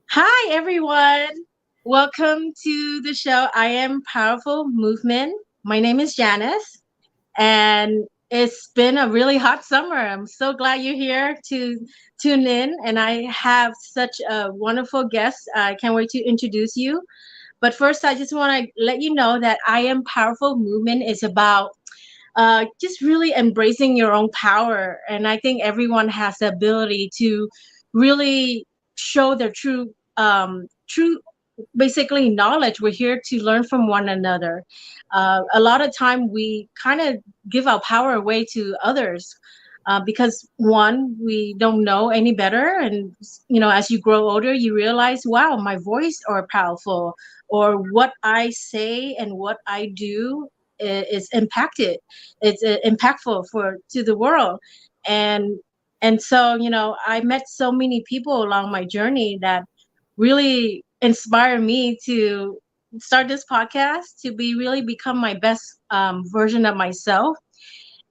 Hi, everyone. Welcome to the show. I am Powerful Movement. My name is Janice, and it's been a really hot summer. I'm so glad you're here to tune in, and I have such a wonderful guest. I can't wait to introduce you. But first, I just want to let you know that I am Powerful Movement is about just really embracing your own power. And I think everyone has the ability to really show their true basically knowledge. We're here to learn from one another. A lot of time we kind of give our power away to others. Because one, we don't know any better, and as you grow older, you realize, wow, my voice are powerful, or what I say and what I do is impacted. It's impactful for to the world, and so I met so many people along my journey that really inspire me to start this podcast to be really become my best version of myself.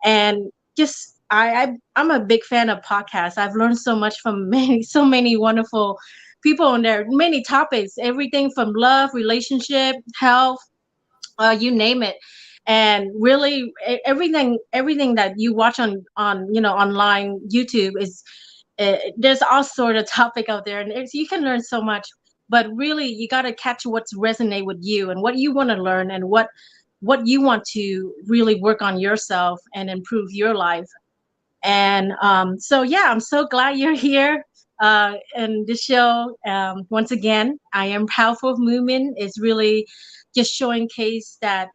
And just I'm a big fan of podcasts. I've learned so much from so many wonderful people on there, many topics, everything from love, relationship, health, you name it. And really everything that you watch on online YouTube is there's all sort of topic out there, and you can learn so much. But really you got to catch what's resonate with you and what you want to learn, and what you want to really work on yourself and improve your life. And so yeah, I'm so glad you're here in this show. Once again, I am Powerful Movement is really just showing case that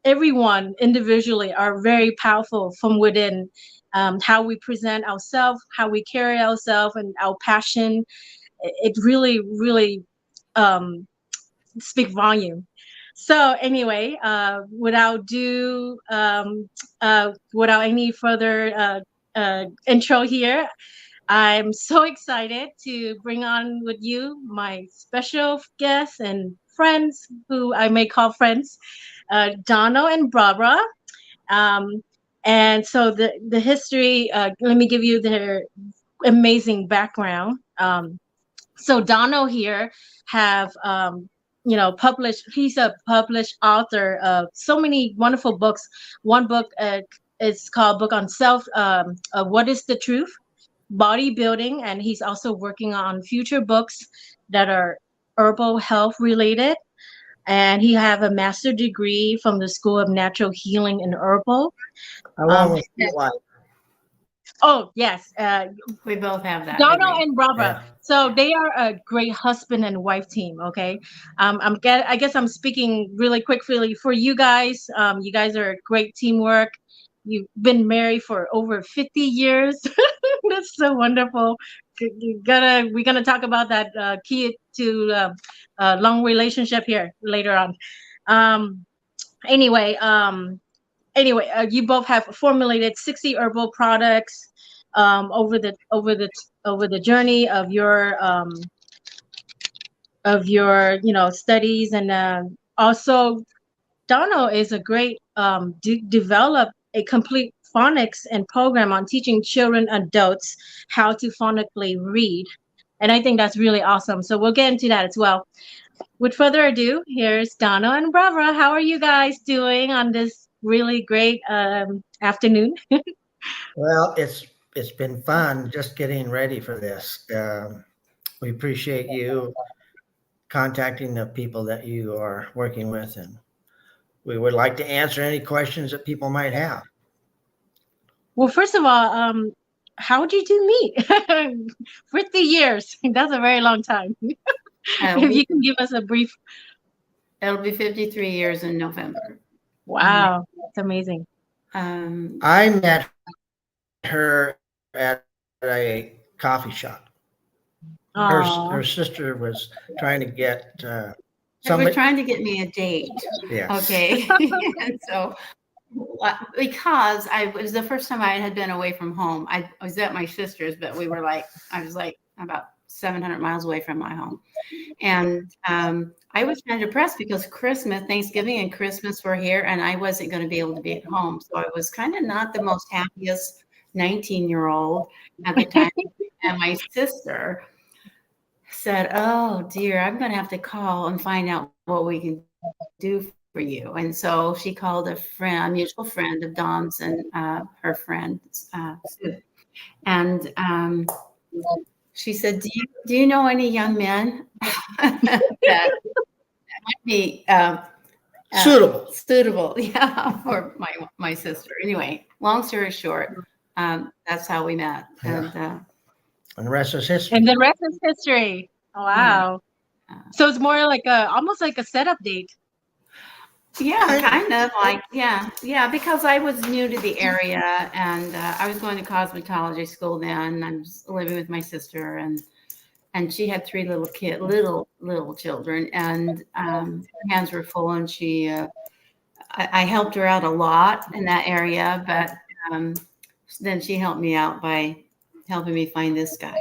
everyone individually are very powerful from within. How we present ourselves, how we carry ourselves, and our passion, it really um, speak volume. So anyway, without any further intro here, I'm so excited to bring on with you my special guests and friends, who I may call friends, Dono and Barbara. Um, and so the history. Let me give you their amazing background. So Dono here have published. He's a published author of so many wonderful books. One book is called Book on Self, What is the Truth, Bodybuilding, and he's also working on future books that are herbal health related. And he have a master degree from the School of Natural Healing and Herbal. Along with your wife. Oh yes, We both have that Dono degree. and Barbara. Yeah. So they are a great husband and wife team. Okay, I guess I'm speaking really quickly for you guys. You guys are a great teamwork. You've been married for over 50 years. That's so wonderful. We're gonna talk about that key to long relationship here later on. Um, anyway, you both have formulated 60 herbal products over the journey of your studies. And also Dono is a great develop a complete phonics and program on teaching children adults how to phonically read, and I think that's really awesome. So we'll get into that as well. With further ado, here's Donna and Barbara. How are you guys doing on this really great afternoon? Well, it's been fun just getting ready for this. We appreciate you contacting the people that you are working with, and we would like to answer any questions that people might have. Well, first of all, how did you meet? 50 years. That's a very long time. If We, you can give us a brief. it'll be 53 years in November. Wow, that's amazing. I met her at a coffee shop. Her Oh, her sister was trying to get They were somebody. trying to get me a date. Yes. Okay. And so, because it was the first time I had been away from home. I was at my sister's, but I was like about 700 miles away from my home. And I was kind of depressed because Thanksgiving and Christmas were here, and I wasn't going to be able to be at home. So I was kind of not the most happiest 19-year-old at the time. And my sister said, "Oh dear, I'm going to have to call and find out what we can do for you." And so she called a friend, a mutual friend of Dom's and her friend, Sue. And she said, "Do you know any young men that might be suitable, yeah, for my sister?" Anyway, long story short, that's how we met, Yeah. and the rest is history. And the rest is history. Wow. So it's more like almost like a setup date. Yeah, kind of like, yeah, because I was new to the area and I was going to cosmetology school then. I was living with my sister and she had 3 little children, and her hands were full, and I helped her out a lot in that area, but then she helped me out by helping me find this guy.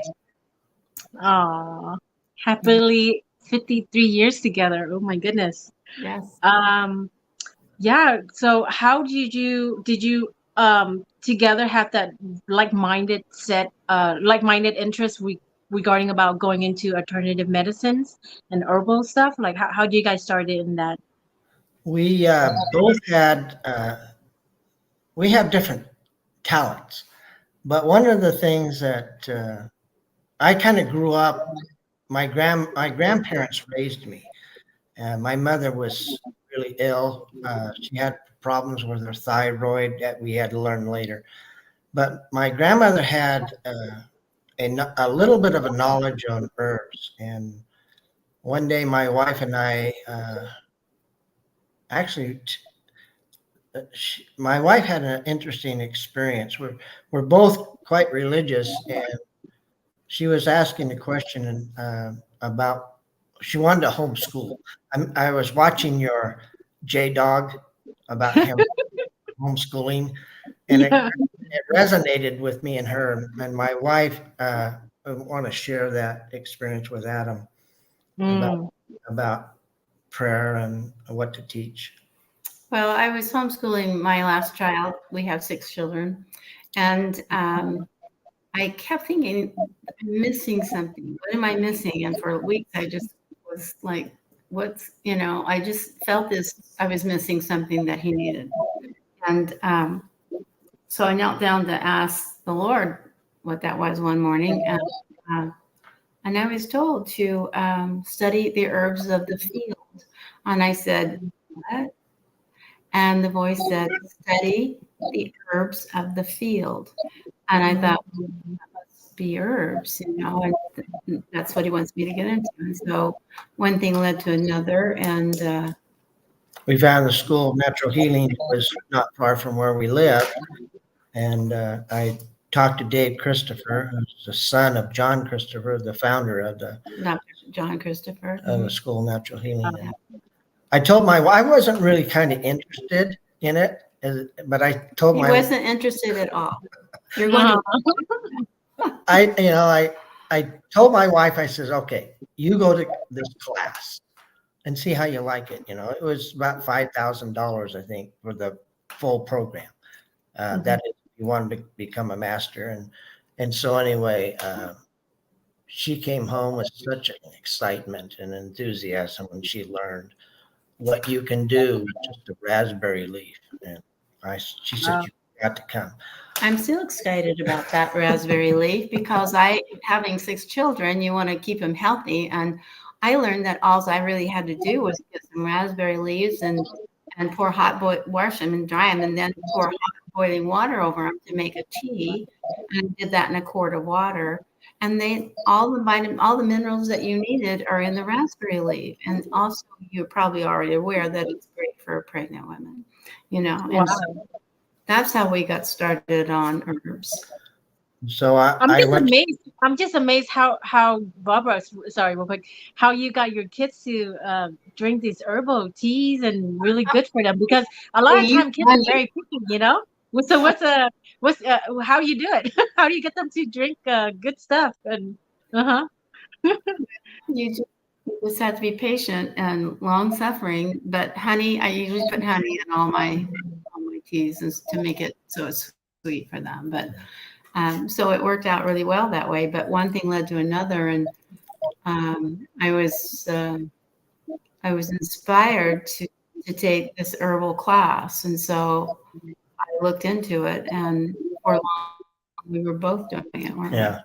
Oh, happily 53 years together. Oh my goodness. Yes. Yeah. So how did you together have that like-minded interest regarding about going into alternative medicines and herbal stuff? Like how do you guys started in that? We both had we have different talents, but one of the things that I kind of grew up. My grandparents raised me. My mother was really ill. She had problems with her thyroid that we had to learn later. But my grandmother had a little bit of a knowledge on herbs. And one day, my wife and I actually, my wife had an interesting experience. We're both quite religious, and she was asking the question about she wanted to homeschool. I was watching your J Dog about him homeschooling, and Yeah. it resonated with me and her. And my wife I want to share that experience with Adam about Mm. about prayer and what to teach. Well, I was homeschooling my last child. We have 6 children. And I kept thinking, I'm missing something. What am I missing? And for weeks, I just was like, I just felt I was missing something that he needed. And so I knelt down to ask the Lord what that was one morning. And I was told to study the herbs of the field. And I said, what? And the voice said, study the herbs of the field. And I thought, be herbs, and that's what he wants me to get into. And so one thing led to another, and We found the School of Natural Healing was not far from where we lived, and I talked to Dave Christopher, who's the son of John Christopher, the founder of Dr. John Christopher. the School of Natural Healing. And I told my wife I wasn't really kind of interested in it, but I told he my wasn't interested at all. You're going to I told my wife, I says, okay, you go to this class and see how you like it. It was about $5,000, I think, for the full program. That is, if you wanted to become a master. And so anyway, she came home with such an excitement and enthusiasm when she learned what you can do with just a raspberry leaf. And she said, you got to come. I'm still excited about that raspberry leaf because having 6 children, you want to keep them healthy. And I learned that all I really had to do was get some raspberry leaves and pour wash them and dry them, and then pour hot boiling water over them to make a tea. And I did that in a quart of water. And all the minerals that you needed are in the raspberry leaf. And also, you're probably already aware that it's great for pregnant women, Wow. And so that's how we got started on herbs. So I'm just amazed how Barbara, sorry, real quick, how you got your kids to drink these herbal teas and really good for them, because a lot of time kids are very picky. So what's how you do it? How do you get them to drink good stuff? And You just have to be patient and long suffering. But honey, I usually put honey in all my teas to make it so it's sweet for them. But so it worked out really well that way. But one thing led to another, and I was inspired to take this herbal class, and so I looked into it, and for long we were both doing it, weren't we? Yeah.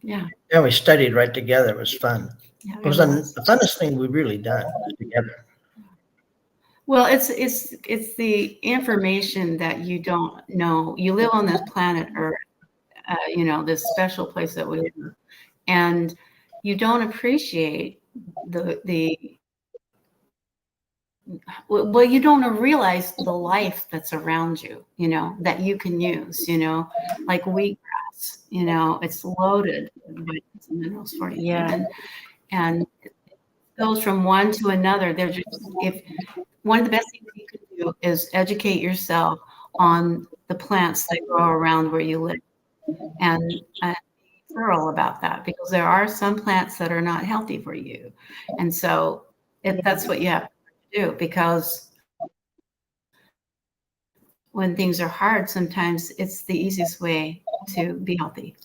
Yeah. Yeah, we studied right together. It was fun. Yeah, It was the funnest thing we've really done together. Well, it's the information that you don't know. You live on this planet Earth, this special place that we live, and you don't appreciate the well, you don't realize the life that's around you, that you can use, like wheatgrass, it's loaded with vitamins and minerals for you. Yeah. And it goes from one to another. They're just, if one of the best things you can do is educate yourself on the plants that grow around where you live, and be thorough about that, because there are some plants that are not healthy for you. And so that's what you have to do, because when things are hard, sometimes it's the easiest way to be healthy.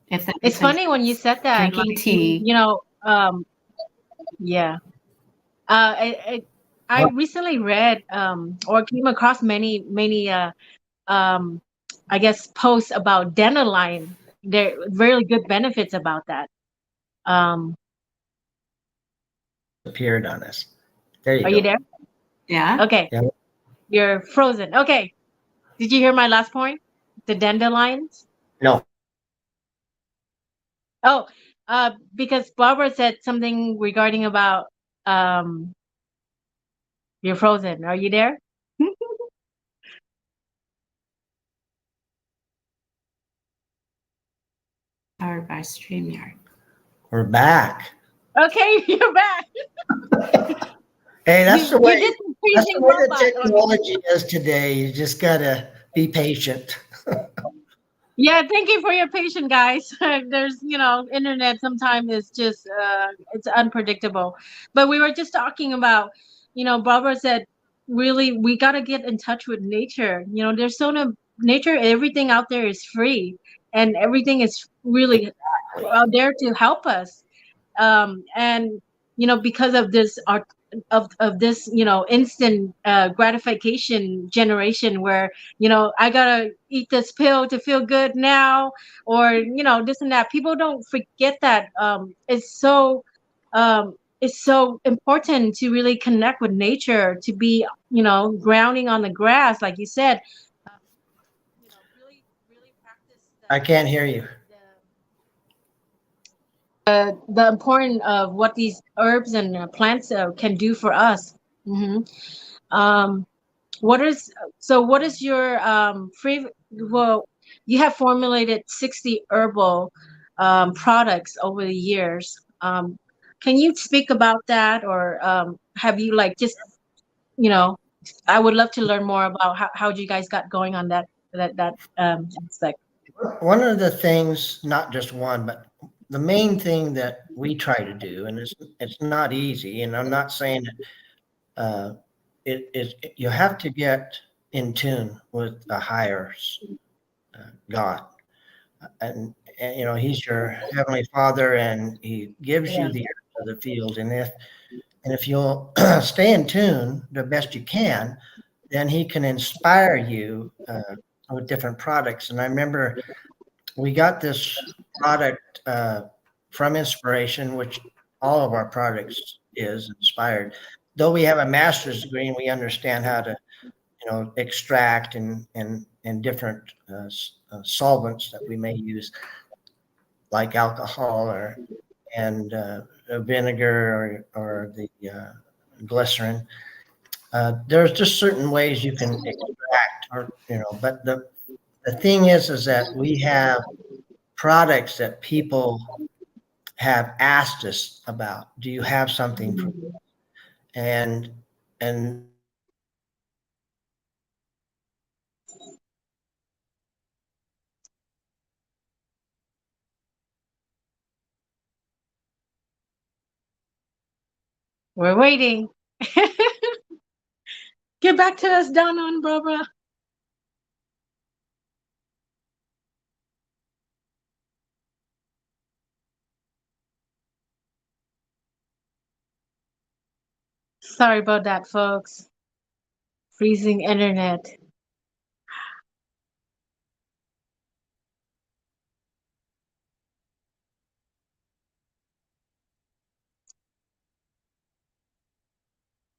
If that It's makes any funny when you sense. said that, Drinking like tea. yeah. I recently read or came across many um I guess posts about dandelion. There are really good benefits about that. Um Appeared on us. There you are you go. there? Yeah. Okay. Yeah. You're frozen. Okay. Did you hear my last point? The dandelions? No. Oh, because Barbara said something regarding about you're frozen. Are you there? Powered by StreamYard. We're back. Okay, you're back. Hey, that's the way. You did some That's the freezing way the robot on me. technology is today. You just gotta be patient. Yeah, thank you for your patience, guys. There's, internet sometimes is just it's unpredictable. But we were just talking about, Barbara said, really, we got to get in touch with nature. There's so no nature, everything out there is free, and everything is really out there to help us. And because of this art of this instant gratification generation where I gotta eat this pill to feel good now, or this and that, people don't forget that it's so important to really connect with nature, to be grounding on the grass, like you said. Really practice I can't hear you. the importance of what these herbs and plants can do for us. hmm Um, what is your free? Well, you have formulated 60 herbal products over the years. Can you speak about that, or have you like just you know? I would love to learn more about how you guys got going on that aspect. One of the things, not just one, but the main thing that we try to do, and it's not easy, and I'm not saying that it is. You have to get in tune with a higher God, and He's your heavenly Father, and He gives Yeah. you the earth of the field, and if you'll stay in tune the best you can, then He can inspire you with different products. And I remember we got this product from inspiration, which all of our products is inspired. Though we have a master's degree and we understand how to, extract and different solvents that we may use, like alcohol and vinegar or the glycerin. There's just certain ways you can extract, but the thing is that we have products that people have asked us about. Do you have something for? And We're waiting. Get back to us, Donna and Barbara. Sorry about that, folks. Freezing internet.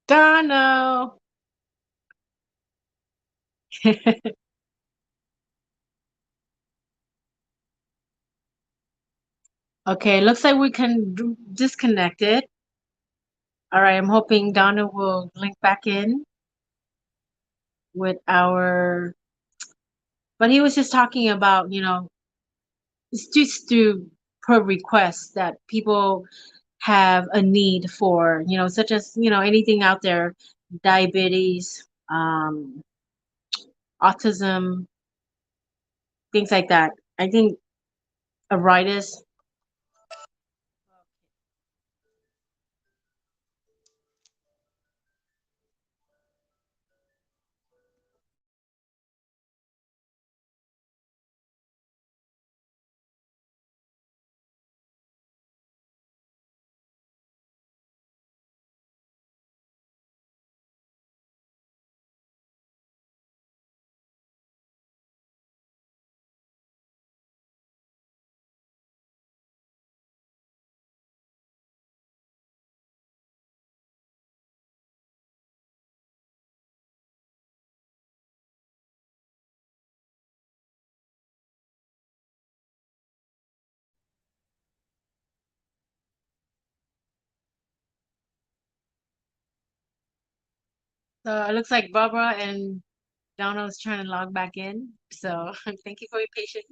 Dono. Okay, looks like we can disconnect it. All right, I'm hoping Donna will link back in with our, but he was just talking about, it's just to per request that people have a need for, such as, anything out there, diabetes, autism, things like that. I think arthritis. So it looks like Barbara and Donna is trying to log back in. So thank you for your patience.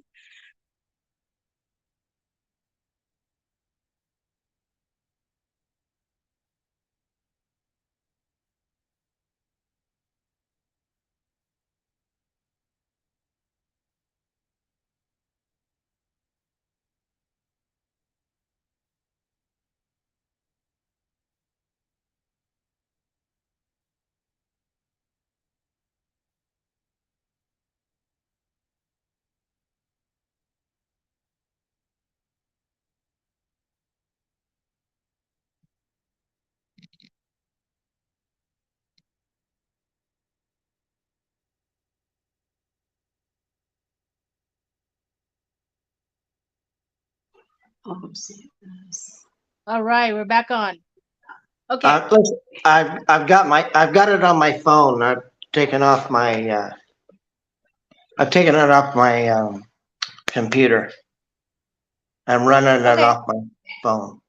Oh, see. All right, we're back on. Okay. Listen, I've got it on my phone. I've taken it off my computer. I'm running it Okay. off my phone.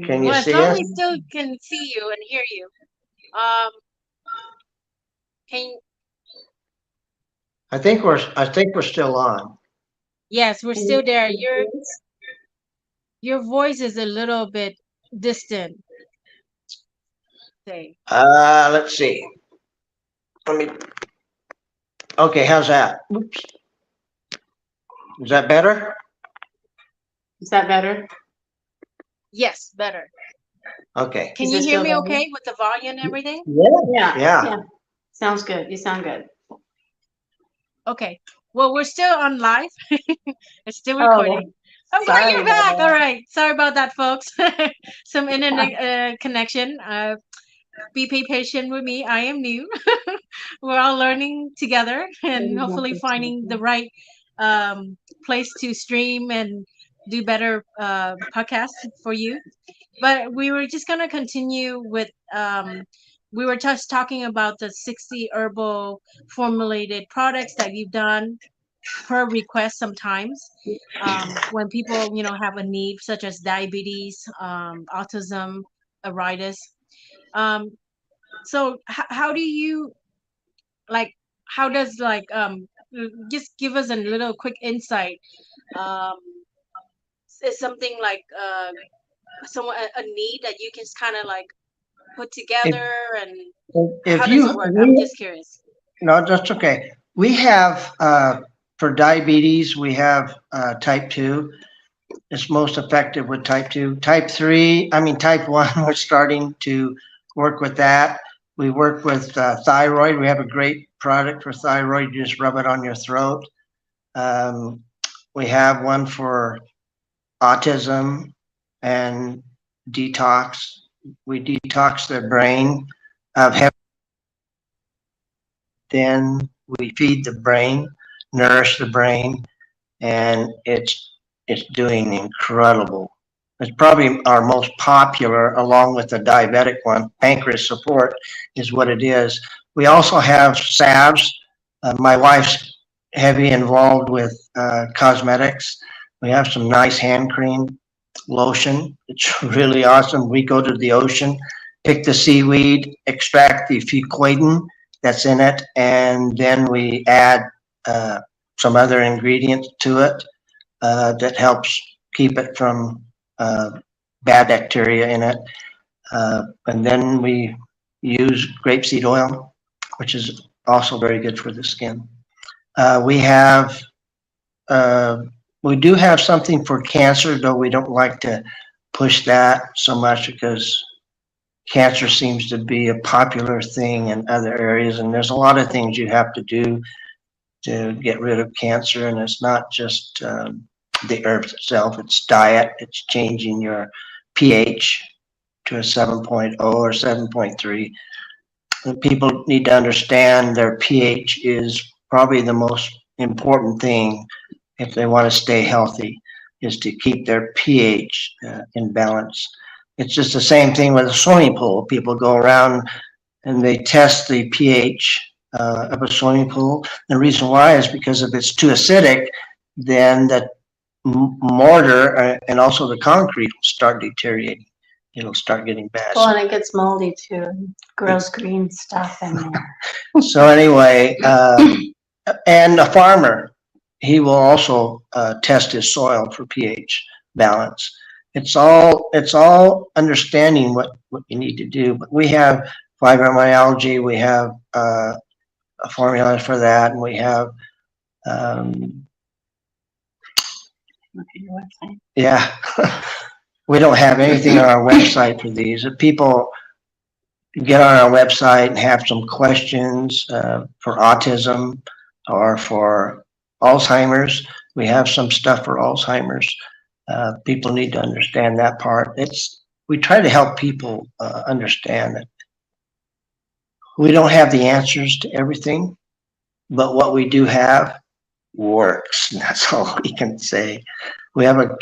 Can you Well, as see long as us? we still can see you and hear you. Um, can I think we're still on. yes, we're still there. Your voice is a little bit distant. Say. Let's see. Let me. Okay, how's that? Oops. Is that better? Is that better? Yes, better. Okay. Can Is you this hear still me better? okay with the volume and everything? Yeah. Yeah. Sounds good. You sound good. Okay. Well, we're still on live. It's still Oh, recording. I'm glad sorry you're about back. that. All right. Sorry about that, folks. Some internet connection. Be patient with me. I am new. We're all learning together and hopefully finding the right um, place to stream and do better podcasts for you. But we were just gonna continue with we were just talking about the 60 herbal formulated products that you've done per request sometimes when people have a need such as diabetes, autism, arthritis. Um, so how do you like? How does just give us a little quick insight? Um, is something like someone a need that you can kind of like put If together, and if how does it you work? I'm just curious. no, that's okay. We have for diabetes, we have type 2. It's most effective with type 2. Type 1, we're starting to work with that. We work with thyroid. We have a great product for thyroid. You just rub it on your throat. Um, we have one for autism and detox. We detox their brain of heavy. Then we feed the brain, nourish the brain, and it's doing incredible. It's probably our most popular, along with the diabetic one. Pancreas support is what it is. We also have salves. My wife's heavy involved with cosmetics. We have some nice hand cream, lotion. It's really awesome. We go to the ocean, pick the seaweed, extract the fucoidin that's in it, and then we add some other ingredients to it that helps keep it from bad bacteria in it. And then we use grapeseed oil, which is also very good for the skin. We have we do have something for cancer, though we don't like to push that so much because cancer seems to be a popular thing in other areas, and there's a lot of things you have to do to get rid of cancer, and it's not just the herbs itself, it's diet, it's changing your pH to a 7.0 or 7.3. People need to understand their pH is probably the most important thing if they want to stay healthy, is to keep their pH in balance. It's just the same thing with a swimming pool. People go around and they test the pH of a swimming pool. The reason why is because if it's too acidic, then the mortar and also the concrete will start deteriorating. It'll start getting bad. Well, and it gets moldy too. Gross green stuff in there. So anyway, and a farmer, he will also test his soil for pH balance. It's all understanding what you need to do. But we have fibromyalgia, we have a formula for that, and we have Look at your website. yeah. We don't have anything on our website for these. If people get on our website and have some questions for autism or for Alzheimer's, we have some stuff for Alzheimer's. People need to understand that part. We try to help people understand that we don't have the answers to everything, but what we do have works. And that's all we can say. We have a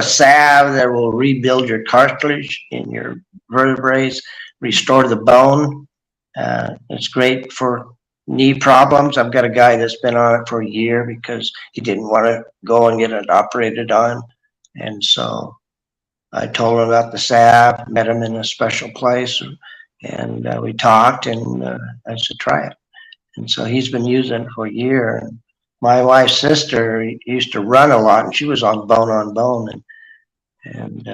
salve that will rebuild your cartilage in your vertebrae, restore the bone. It's great for knee problems. I've got a guy that's been on it for a year because he didn't want to go and get it operated on. And so I told him about the salve, met him in a special place, and we talked, and I said, try it. And so he's been using it for a year. And my wife's sister used to run a lot, and she was on bone, and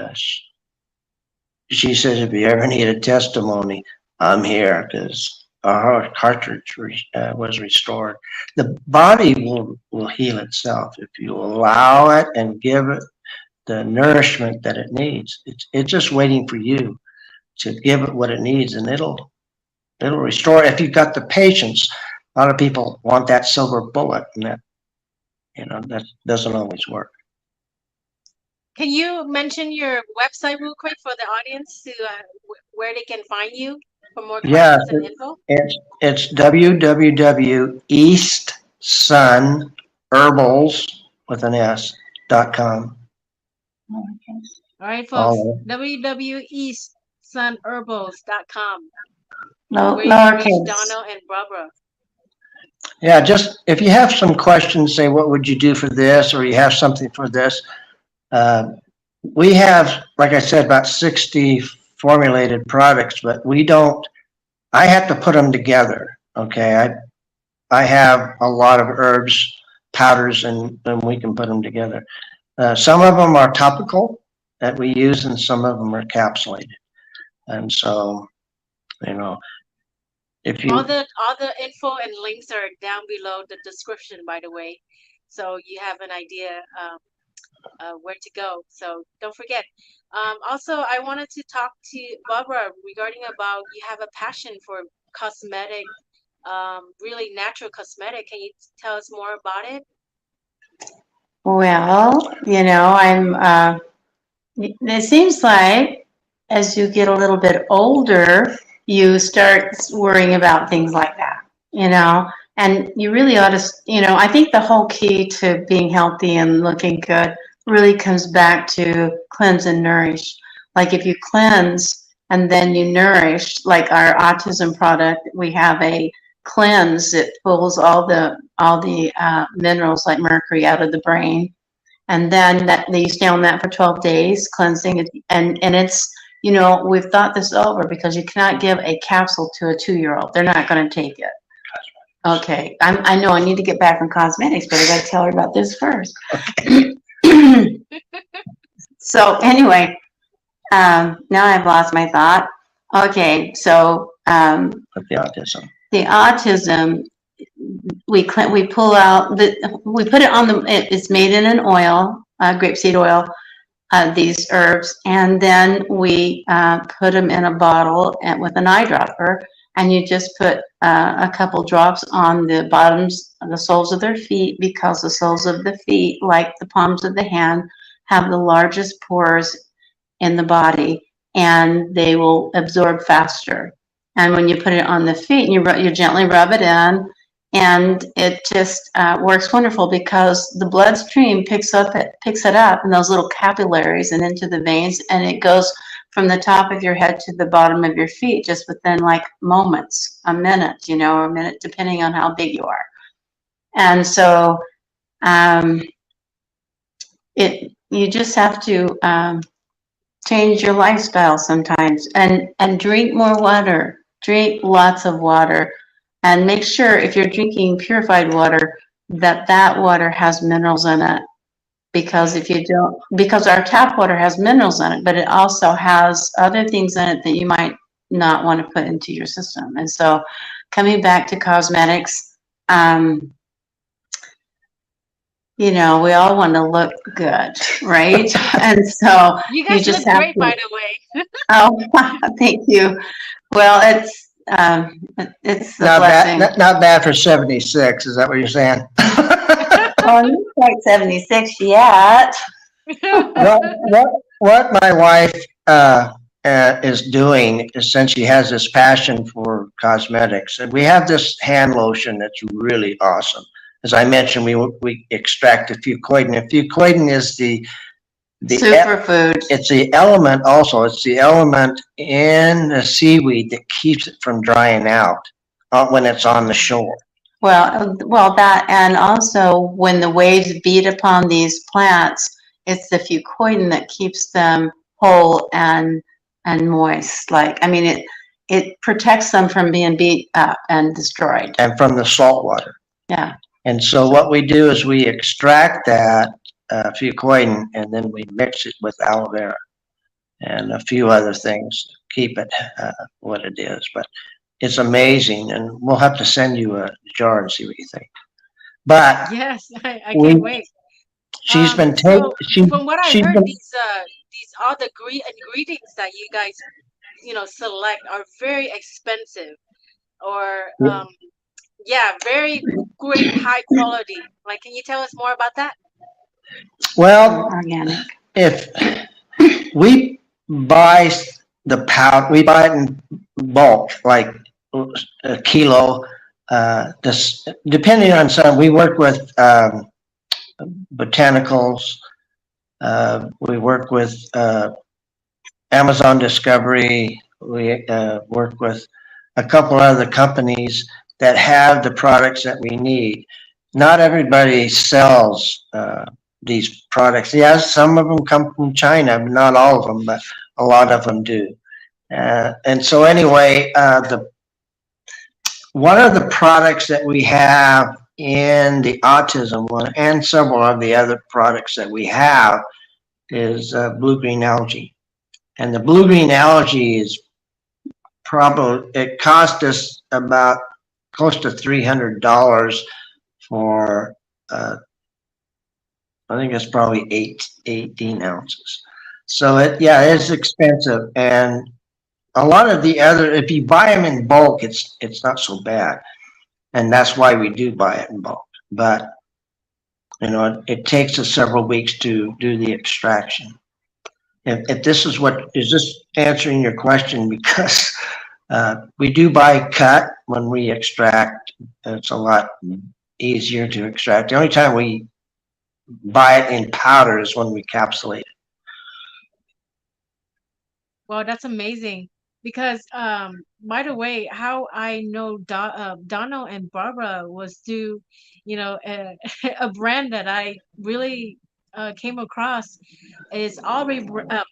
she says, if you ever need a testimony, I'm here, because our cartridge was restored. The body will heal itself if you allow it and give it the nourishment that it needs. It's just waiting for you to give it what it needs, and it'll restore. If you've got the patience, a lot of people want that silver bullet, and that doesn't always work. Can you mention your website real quick for the audience to where they can find you for more questions and info? It's www.eastsunherbals.com. All right, folks. www.eastsunherbals.com. Lowercase. Donald and Barbara. Yeah, just if you have some questions, say, what would you do for this, or you have something for this. We have, like I said, about 60 formulated products, but I have to put them together. Okay. I have a lot of herbs, powders, and we can put them together. Some of them are topical that we use, and some of them are capsulated. And so, if you all the info and links are down below the description, by the way, so you have an idea where to go. So don't forget. Also, I wanted to talk to Barbara regarding about you have a passion for cosmetic, really natural cosmetic. Can you tell us more about it? Well, I'm It seems like as you get a little bit older, you start worrying about things like that, you know, and you really ought to, you know, I think the whole key to being healthy and looking good really comes back to cleanse and nourish. Like if you cleanse and then you nourish, like our autism product, we have a cleanse that pulls all the minerals like mercury out of the brain, and then that you stay on that for 12 days cleansing it, and it's, you know, we've thought this over because you cannot give a capsule to a 2-year-old. They're not going to take it. Okay, I know I need to get back from cosmetics, but I got to tell her about this first. So anyway, now I've lost my thought. Okay, so With the autism. the autism, we pull out we put it on it's made in an oil, grapeseed oil, these herbs, and then we put them in a bottle and with an eyedropper, and you just put a couple drops on the bottoms of the soles of their feet, because the soles of the feet, like the palms of the hand, have the largest pores in the body, and they will absorb faster. And when you put it on the feet, and you gently rub it in, and it just works wonderful because the bloodstream picks it up in those little capillaries and into the veins, and it goes from the top of your head to the bottom of your feet just within like moments, a minute, you know, or a minute, depending on how big you are. And so you just have to change your lifestyle sometimes, and drink more water. Drink lots of water, and make sure if you're drinking purified water that water has minerals in it, because if you don't, because our tap water has minerals in it, but it also has other things in it that you might not want to put into your system. And so coming back to cosmetics, you know, we all want to look good, right? And so You guys just look have great, to. by the way. Oh, thank you. Well, it's a Not blessing. bad, not bad for 76. Is that what you're saying? Oh, I'm not quite 76 yet. What my wife is doing is, since she has this passion for cosmetics, and we have this hand lotion that's really awesome. As I mentioned, we extract a fucoidan. And fucoidan is the Superfood. it's the element also. It's the element in the seaweed that keeps it from drying out when it's on the shore. Well, that, and also when the waves beat upon these plants, it's the fucoidan that keeps them whole and moist. Like, I mean, it protects them from being beat up and destroyed. And from the salt water. Yeah. And so what we do is we extract that fucoidan, and then we mix it with aloe vera and a few other things to keep it what it is. But it's amazing, and we'll have to send you a jar and see what you think. But Yes, I can't wait. She's been So taking. from what I She's heard, been. these all the ingredients that you guys, select are very expensive, or yeah, very great, high quality. Like, can you tell us more about that? Well, Organic. if we buy the powder, we buy it in bulk, like a kilo. This depending on some, we work with botanicals. We work with Amazon Discovery. We work with a couple other companies that have the products that we need. Not everybody sells these products. Yes, some of them come from China, but not all of them, but a lot of them do. And so anyway, one of the products that we have in the autism one, and several of the other products that we have, is blue-green algae. And the blue-green algae is probably, it cost us about close to $300 for, I think it's probably 18 ounces. So it's expensive. And a lot of the other, if you buy them in bulk, it's not so bad. And that's why we do buy it in bulk. But, it takes us several weeks to do the extraction. if this is what, is this answering your question? Because we do buy cut when we extract. It's a lot easier to extract. The only time we buy it in powder is when we capsulate it. Well, that's amazing. Because by the way, how I know Donna and Barbara was through, a brand that I really came across is Ari brand,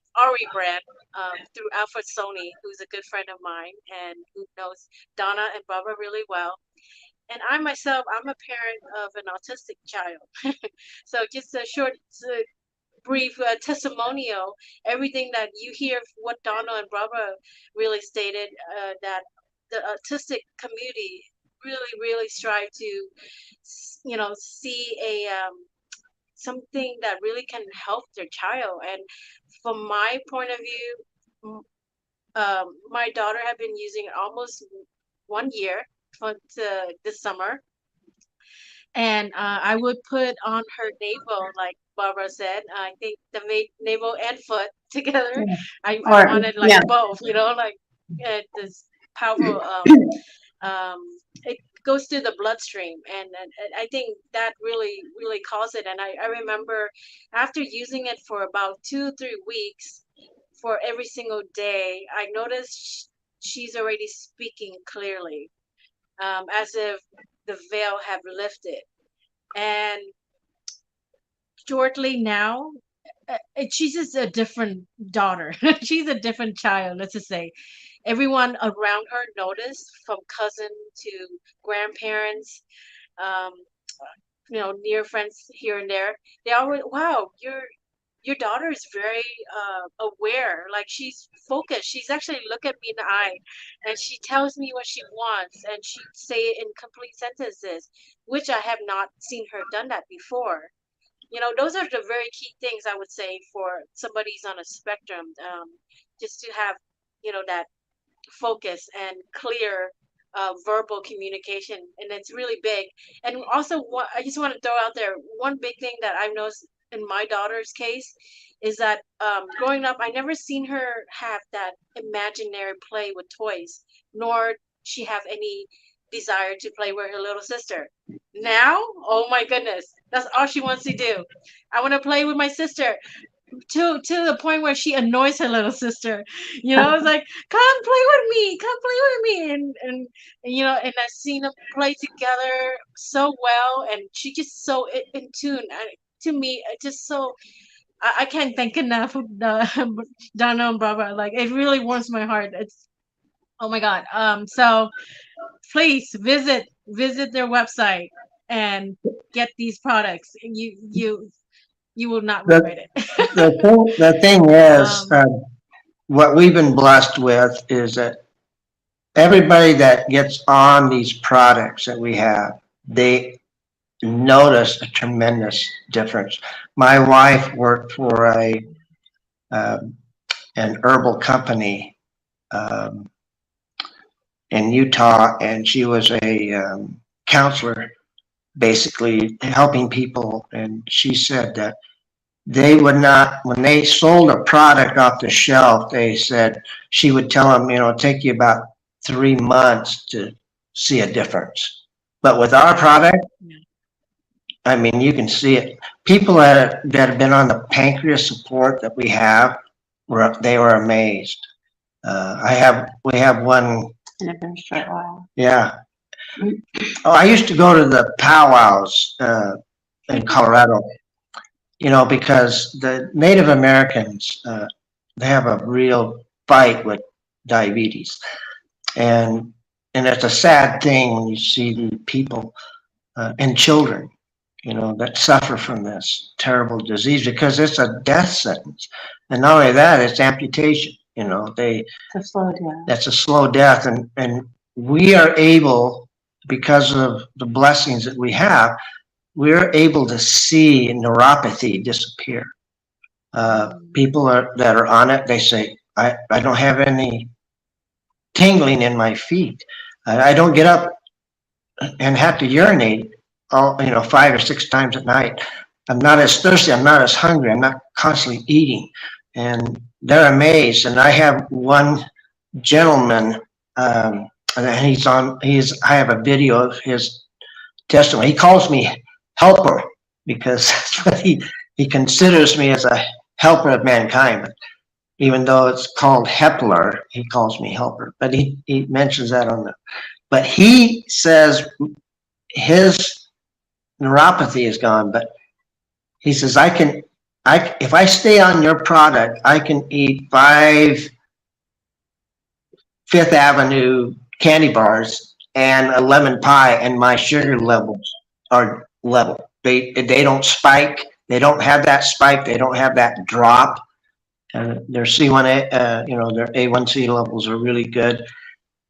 through Alfred Sony, who's a good friend of mine and who knows Donna and Barbara really well. And I myself, I'm a parent of an autistic child. So just a short, brief testimonial, everything that you hear, what Donna and Barbara really stated, that the autistic community really, really strive to, see a something that really can help their child. And from my point of view, my daughter had been using it almost 1 year for this summer, and I would put on her navel, like Barbara said. I think the navel and foot together. I Or wanted like yeah, both, like this powerful. Um, it goes through the bloodstream, and I think that really really caused it. And I remember after using it for about 2 3 weeks, for every single day, I noticed she's already speaking clearly, as if the veil have lifted. And shortly now, she's just a different daughter. She's a different child, let's just say. Everyone around her noticed, from cousin to grandparents, um, near friends here and there. They always, wow, your daughter is very aware. Like, she's focused. She's actually look at me in the eye, and she tells me what she wants, and she say it in complete sentences, which I have not seen her done that before. Those are the very key things I would say for somebody's on a spectrum, just to have, that focus and clear verbal communication, and it's really big. And also, what I just want to throw out there, one big thing that I've noticed in my daughter's case is that, growing up, I never seen her have that imaginary play with toys, nor she have any desire to play with her little sister. Now, oh my goodness, that's all she wants to do. I want to play with my sister, to the point where she annoys her little sister. It's like, come play with me, come play with me, and I've seen them play together so well, and she just so in tune. To me, it just so, I can't thank enough of the Donna and Barbara. Like, it really warms my heart. It's, oh my God. So please visit their website and get these products. You will not regret The, it. the thing is, um, what we've been blessed with is that everybody that gets on these products that we have, they notice a tremendous difference. My wife worked for um, an herbal company um, in Utah, and she was a counselor, basically helping people. And she said that they would not, when they sold a product off the shelf, they said she would tell them, it'll take you about 3 months to see a difference. But with our product, I mean, you can see it. People that have been on the pancreas support that we have, they were amazed. We have one. in a very short while. Yeah. Oh, I used to go to the powwows in Colorado, because the Native Americans, they have a real fight with diabetes. And it's a sad thing when you see the people and children, that suffer from this terrible disease, because it's a death sentence. And not only that, it's amputation. To slow down. That's a slow death. And we are able, because of the blessings that we have, we're able to see neuropathy disappear. People that are on it, they say, I don't have any tingling in my feet. I don't get up and have to urinate 5 or 6 times at night. I'm not as thirsty. I'm not as hungry. I'm not constantly eating. and they're amazed. And I have one gentleman, and I have a video of his testimony. He calls me helper because that's what he considers me as a helper of mankind. But even though it's called Hepler, he calls me helper. But he mentions that but he says his neuropathy is gone, but he says, if I stay on your product, I can eat 5 Fifth Avenue candy bars and a lemon pie, and my sugar levels are level. They don't spike. They don't have that spike. They don't have that drop. Their C1A, their A1C levels are really good.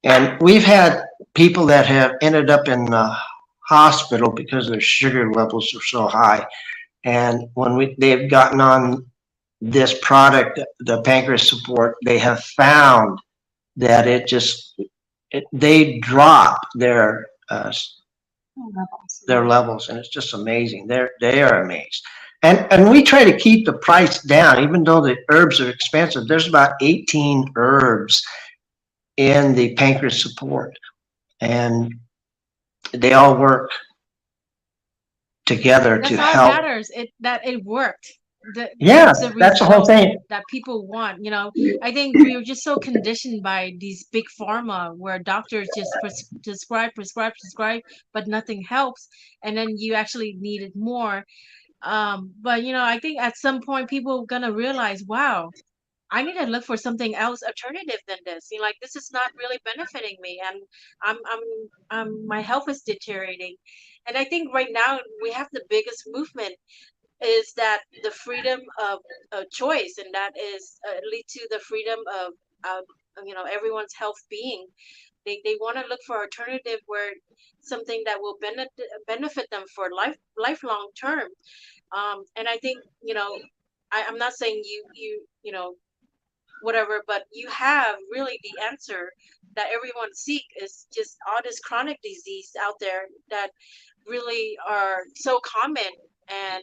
And we've had people that have ended up in the hospital because their sugar levels are so high. And when they've gotten on this product, the pancreas support, they have found that they drop their levels, and it's just amazing. They are amazed. And we try to keep the price down, even though the herbs are expensive. There's about 18 herbs in the pancreas support, and they all work together to help. That's all matters. That it worked. That's the whole thing that people want. I think we were just so conditioned by these big pharma where doctors just prescribe, but nothing helps, and then you actually needed more. But I think at some point people are gonna realize, wow, I need to look for something else alternative than this. Like this is not really benefiting me, and my health is deteriorating. And I think right now we have the biggest movement is that the freedom of choice, and that is lead to the freedom of everyone's health being. They want to look for alternative where something that will benefit them for lifelong term. And I think I'm not saying you whatever, but you have really the answer that everyone seek is just all this chronic disease out there that really are so common. And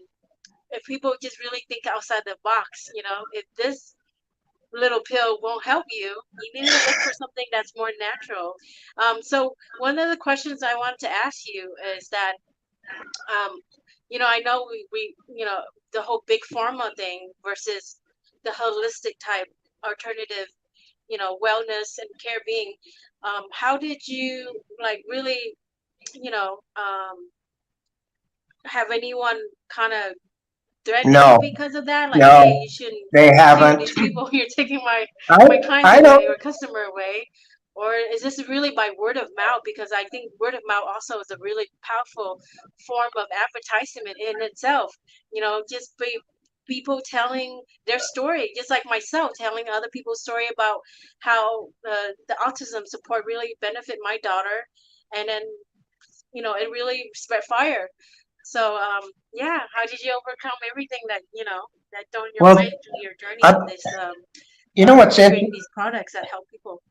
if people just really think outside the box, if this little pill won't help you, you need to look for something that's more natural. So one of the questions I want to ask you is that, I know we the whole big pharma thing versus the holistic type alternative, wellness and care being. How did you really, have anyone kind of threaten you because of that? Like, no, hey, you shouldn't they haven't. these people, you're taking my clients I away or customer away. Or is this really by word of mouth? Because I think word of mouth also is a really powerful form of advertisement in itself. Just people telling their story, just like myself telling other people's story about how the autism support really benefit my daughter, and then it really spread fire. So how did you overcome everything that that on your way through your journey of this? What's creating these products that help people.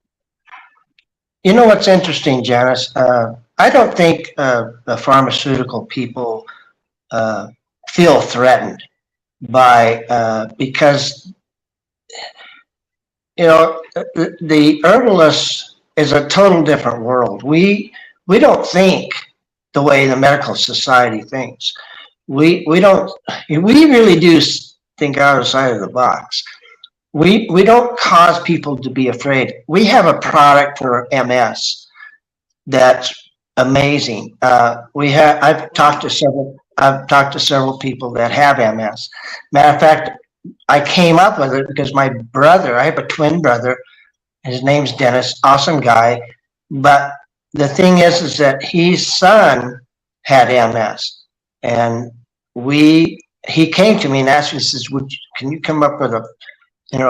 What's interesting, Janice? I don't think the pharmaceutical people feel threatened by because the herbalist is a total different world. We don't think the way the medical society thinks. We really do think outside of the box. We don't cause people to be afraid. We have a product for MS that's amazing. I've talked to several people that have MS. Matter of fact, I came up with it because my brother, I have a twin brother, his name's Dennis, awesome guy. But the thing is that his son had MS, and he came to me and asked me, says, can you come up with a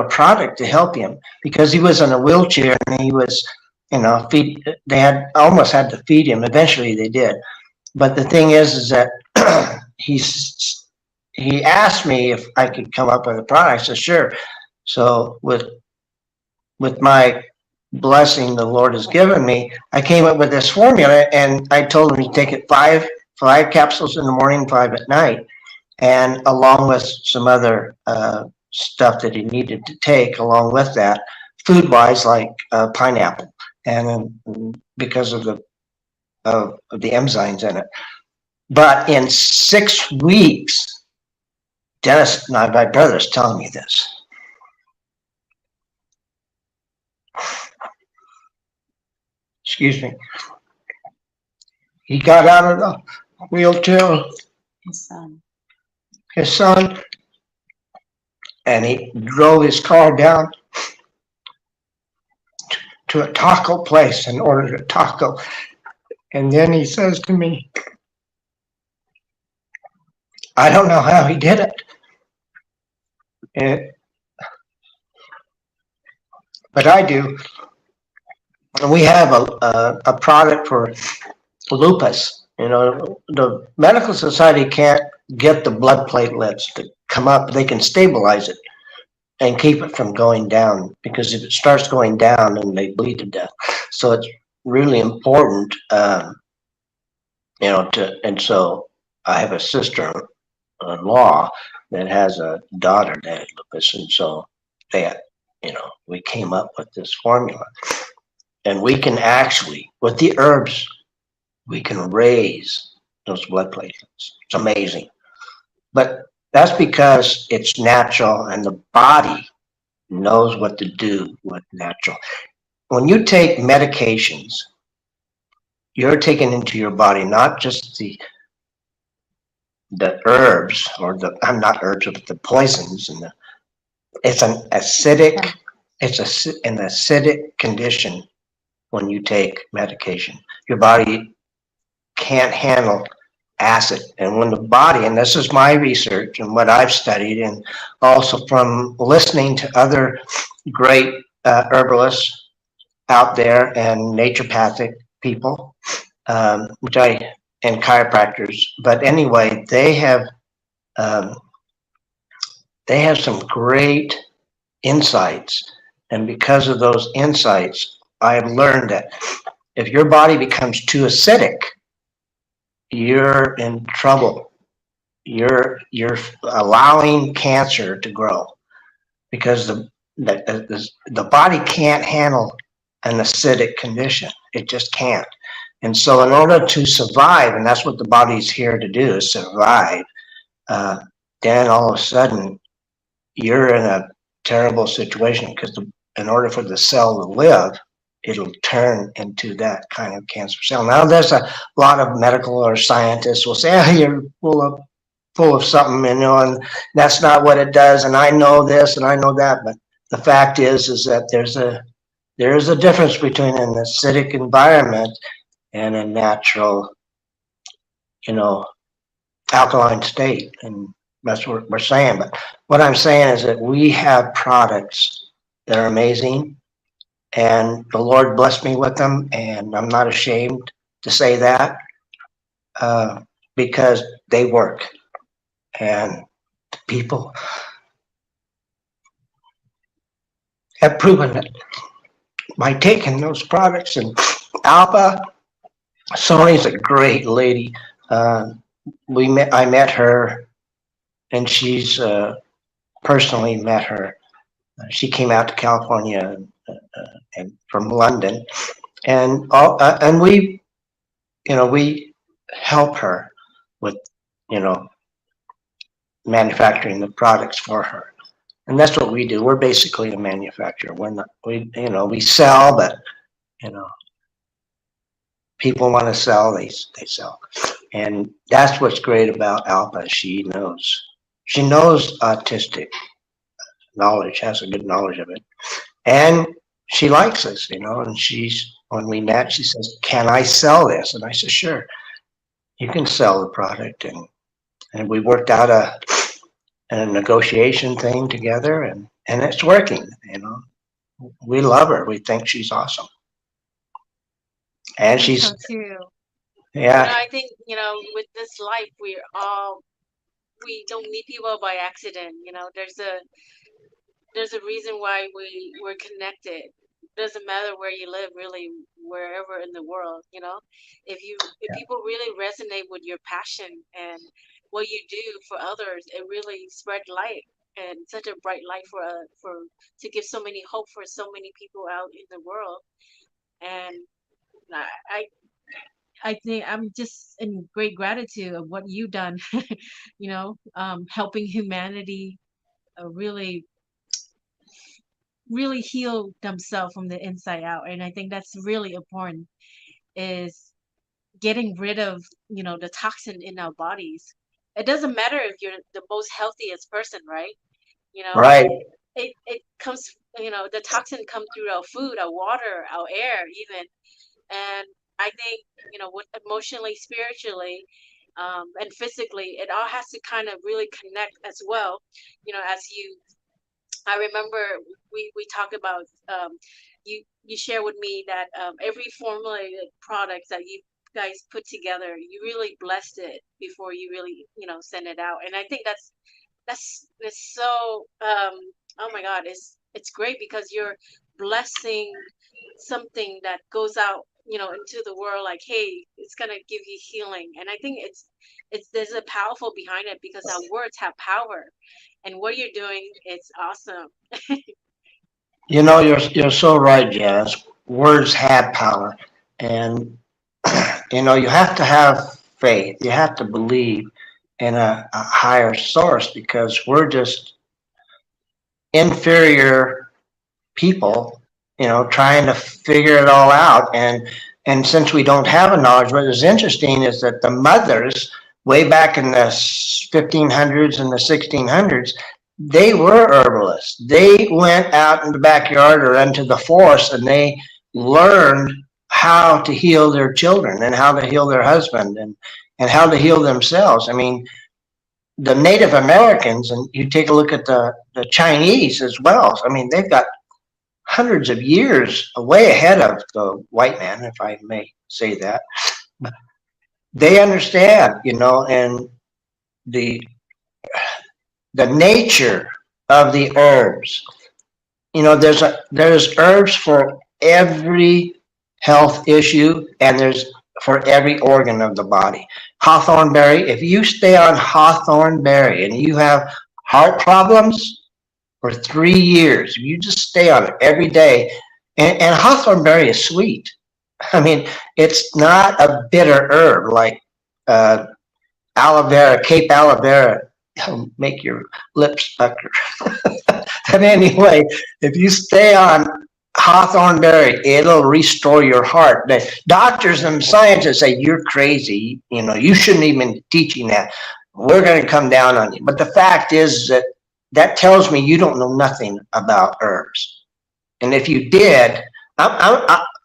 product to help him, because he was in a wheelchair and he was, they had almost had to feed him. Eventually they did. But the thing is that he asked me if I could come up with a product. I said, sure. So with my blessing the Lord has given me, I came up with this formula, and I told him to take it five capsules in the morning, 5 at night, and along with some other stuff that he needed to take along with that, food wise, like pineapple, and because of the enzymes in it. But in 6 weeks, Dennis, my brother's telling me this. Excuse me. He got out of the wheelchair, his son, and he drove his car down to a taco place and ordered a taco. And then he says to me, I don't know how he did it. And, but I do. We have a product for lupus. You know, the medical society can't get the blood platelets to come up. They can stabilize it and keep it from going down, because if it starts going down, then they bleed to death. So it's really important, and so I have a sister-in-law that has a daughter that has lupus, and so they, we came up with this formula, and we can actually, with the herbs, we can raise those blood platelets. It's amazing. But that's because it's natural and the body knows what to do with natural. When you take medications, you're taking into your body not just the herbs, or I'm not herbs, but the poisons, and it's an acidic, an acidic condition when you take medication. Your body can't handle acid. And when the body, and this is my research and what I've studied, and also from listening to other great herbalists out there and naturopathic people, and chiropractors. But anyway, they have some great insights. And because of those insights, I have learned that if your body becomes too acidic, you're in trouble. You're allowing cancer to grow, because the body can't handle an acidic condition. It just can't. And so in order to survive, and that's what the body's here to do, is survive, then all of a sudden you're in a terrible situation, because in order for the cell to live, it'll turn into that kind of cancer cell. Now, there's a lot of medical or scientists will say, oh, you're full of something, and that's not what it does, and I know this and I know that. But the fact is that there is a difference between an acidic environment and a natural, alkaline state. And that's what we're saying. But what I'm saying is that we have products that are amazing, and the Lord blessed me with them, and I'm not ashamed to say that, because they work, and people have proven it by taking those products. And Alba, Sony's a great lady. I met her, and she's personally met her. She came out to California and from London, and we help her with manufacturing the products for her. And that's what we do. We're basically a manufacturer. We're not, we sell, but people want to sell, they sell. And that's what's great about Alpha. She knows autistic knowledge, has a good knowledge of it. And she likes us, and when we met, she says, can I sell this? And I said, sure, you can sell the product. And we worked out a negotiation thing together, and it's working. We love her. We think she's awesome. And she's so too. Yeah. I think with this life, we don't meet people by accident. There's a reason why we're connected. Doesn't matter where you live, really, wherever in the world. If people really resonate with your passion and what you do for others, it really spread light. and such a bright light for to give so many hope for so many people out in the world. And I I I think I'm just in great gratitude of what you've done. Helping humanity really really heal themselves from the inside out. And I think that's really important, is getting rid of, the toxin in our bodies. It doesn't matter if you're the most healthiest person, right? You know, Right. it comes, the toxin come through our food, our water, our air, even. And I think, with emotionally, spiritually, and physically, it all has to kind of really connect as well. As I remember we talked about, you share with me that every formulated product that you guys put together, you really blessed it before you really send it out. And I think that's so, oh my God, it's great because you're blessing something that goes out into the world, like, hey, it's gonna give you healing. And I think it's there's a powerful behind it, because our words have power, and what you're doing, it's awesome. You're so right, Janice. Words have power, and you have to have faith. You have to believe in a higher source, because we're just inferior people, trying to figure it all out. And since we don't have a knowledge, what is interesting is that the mothers, way back in the 1500s and the 1600s, they were herbalists. They went out in the backyard or into the forest, and they learned how to heal their children and how to heal their husband, and how to heal themselves. I mean, the Native Americans, and you take a look at the Chinese as well. I mean, they've got hundreds of years way ahead of the white man, if I may say that. They understand, and the the nature of the herbs. There's herbs for every health issue, and there's for every organ of the body. Hawthorn berry, if you stay on hawthorn berry and you have heart problems for 3 years, you just stay on it every day. And hawthorn berry is sweet. I mean, it's not a bitter herb like aloe vera, Cape aloe vera. It'll make your lips pucker. But anyway, if you stay on hawthorn berry, it'll restore your heart. The doctors and scientists say you're crazy. You shouldn't even be teaching that. We're going to come down on you. But the fact is that tells me you don't know nothing about herbs. And if you did,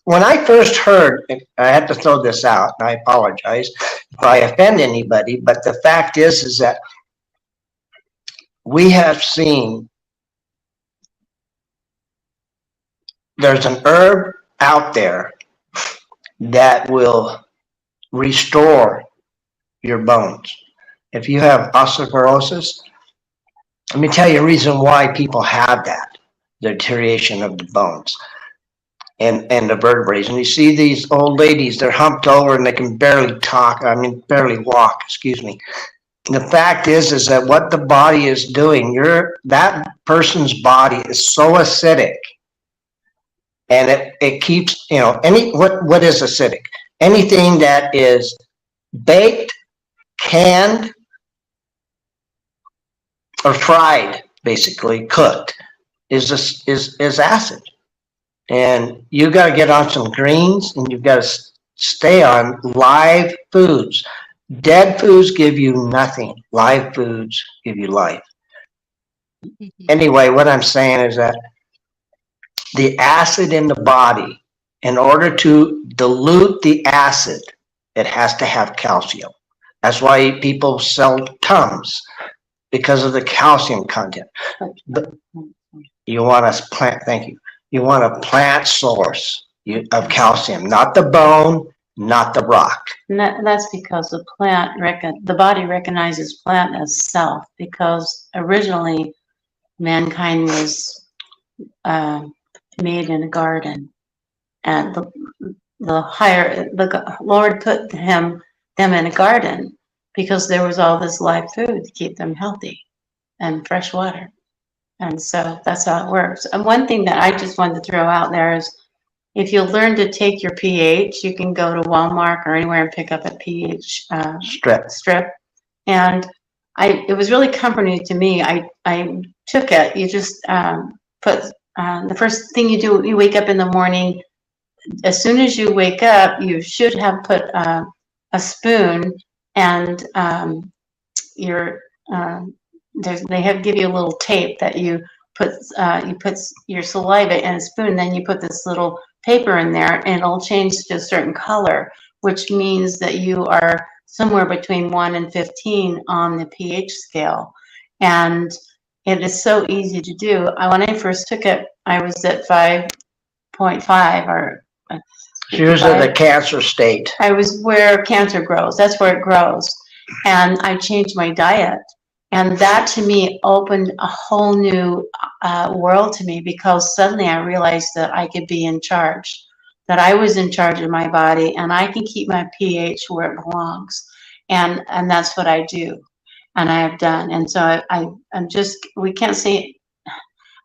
when I first heard, I had to throw this out, and I apologize if I offend anybody, but the fact is that we have seen there's an herb out there that will restore your bones. If you have osteoporosis, let me tell you a reason why people have that, the deterioration of the bones and the vertebrae. And you see these old ladies, they're humped over and they can barely barely walk, excuse me. The fact is that what the body is doing, that person's body is so acidic, and it keeps, what is acidic? Anything that is baked, canned, or fried, basically cooked, is acid. And you got to get on some greens, and you've got to stay on live foods. Dead foods give you nothing. Live foods give you life. Anyway, what I'm saying is that the acid in the body, in order to dilute the acid, it has to have calcium. That's why people sell Tums, because of the calcium content. But you want a plant, thank you. You want a plant source of calcium, not the bone, not the rock. And that's because the body recognizes plant as self, because originally mankind was made in a garden, and the Lord put them in a garden because there was all this live food to keep them healthy and fresh water. And so that's how it works. And one thing that I just wanted to throw out there is if you'll learn to take your pH, you can go to Walmart or anywhere and pick up a pH strip. And it was really comforting to me. I took it. You just put the first thing you do, you wake up in the morning. As soon as you wake up, you should have put a spoon and they give you a little tape that you put your saliva in a spoon, then you put this little paper in there and it'll change to a certain color, which means that you are somewhere between 1 and 15 on the pH scale. And it is so easy to do. When I first took it, I was at 5.5 or she was in the cancer state. I was where cancer grows. That's where it grows. And I changed my diet. And that to me opened a whole new world to me, because suddenly I realized that I could be in charge, that I was in charge of my body and I can keep my pH where it belongs. And that's what I do. And I have done. And so we can't say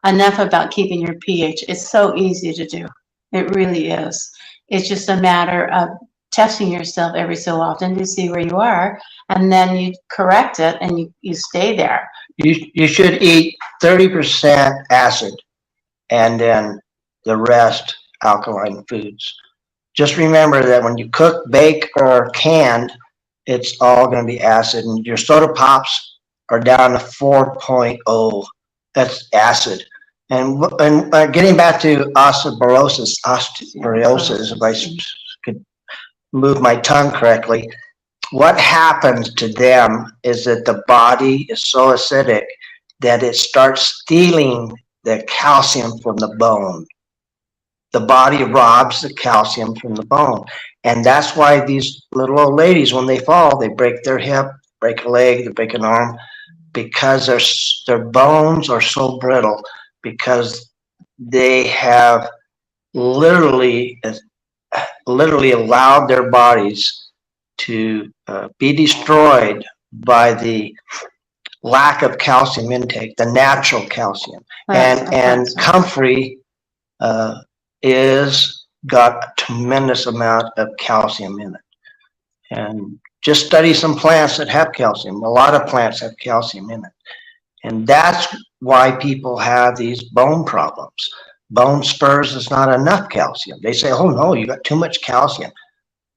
enough about keeping your pH. It's so easy to do. It really is. It's just a matter of testing yourself every so often to see where you are, and then you correct it and you stay there. You should eat 30% acid and then the rest alkaline foods. Just remember that when you cook, bake, or canned, it's all going to be acid, and your soda pops are down to 4.0. That's acid. And getting back to osteoporosis, if I could move my tongue correctly, what happens to them is that the body is so acidic that it starts stealing the calcium from the bone. The body robs the calcium from the bone. And that's why these little old ladies, when they fall, they break their hip, break a leg, they break an arm, because their bones are so brittle, because they have literally allowed their bodies to be destroyed by the lack of calcium intake, the natural calcium. And comfrey is got a tremendous amount of calcium in it. And just study some plants that have calcium. A lot of plants have calcium in it. And that's why people have these bone problems. Bone spurs is not enough calcium. They say, oh no, you got too much calcium.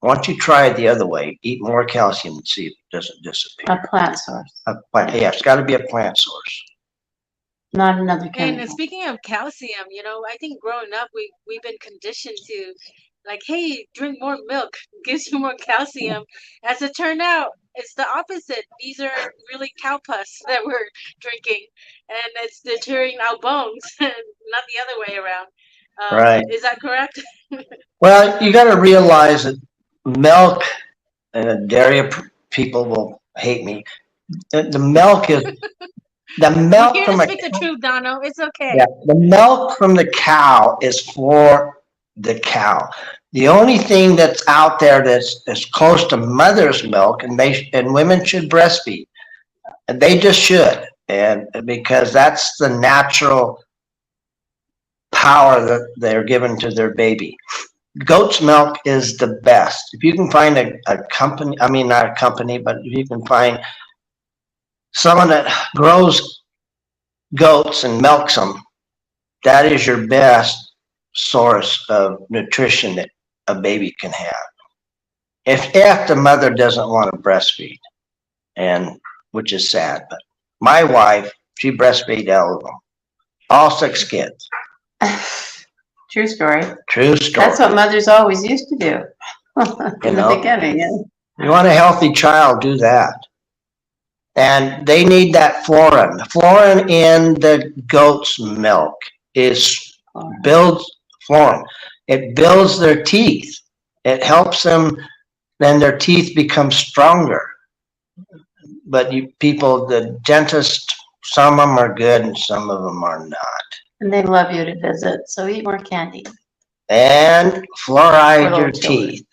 Why don't you try it the other way? Eat more calcium and see if it doesn't disappear. A plant source. Yeah, it's got to be a plant source. Not another chemical. And speaking of calcium, I think growing up, we've been conditioned to, like, hey, drink more milk, gives you more calcium. As it turned out, it's the opposite. These are really cow pus that we're drinking, and it's deteriorating our bones, not the other way around. Right. Is that correct? Well, you got to realize that milk, and dairy people will hate me. The milk is the milk You're here from to a speak the truth, Dono. It's okay. yeah, the milk from the cow is for the cow. The only thing that's out there that's close to mother's milk, and women should breastfeed. And they just should, and because that's the natural power that they're given to their baby. Goat's milk is the best. If you can find a company, I mean, not a company, but if you can find someone that grows goats and milks them, that is your best source of nutrition that a baby can have. If the mother doesn't want to breastfeed, and which is sad, but my wife, she breastfeed all 6 kids. True story. True story. That's what mothers always used to do in the beginning. You want a healthy child, do that. And they need that fluorine. Fluorine in the goat's milk builds fluorine. It builds their teeth. It helps them, then their teeth become stronger. But the dentist, some of them are good and some of them are not. And they love you to visit, so eat more candy. And fluoride your teeth.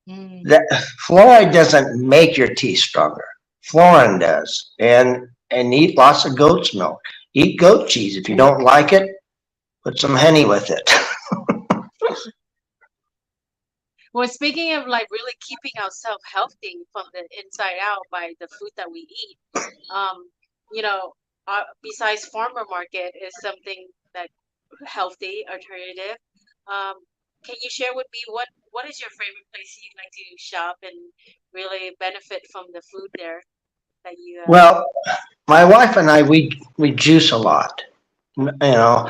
Fluoride doesn't make your teeth stronger. Fluorine does. And eat lots of goat's milk. eat goat cheese. If you don't like it, put some honey with it. Well, speaking of like really keeping ourselves healthy from the inside out by the food that we eat, um, you know, besides farmer market is something that healthy alternative. Um, can you share with me what is your favorite place you like to shop and really benefit from the food there that you Well, my wife and I, we juice a lot. You know,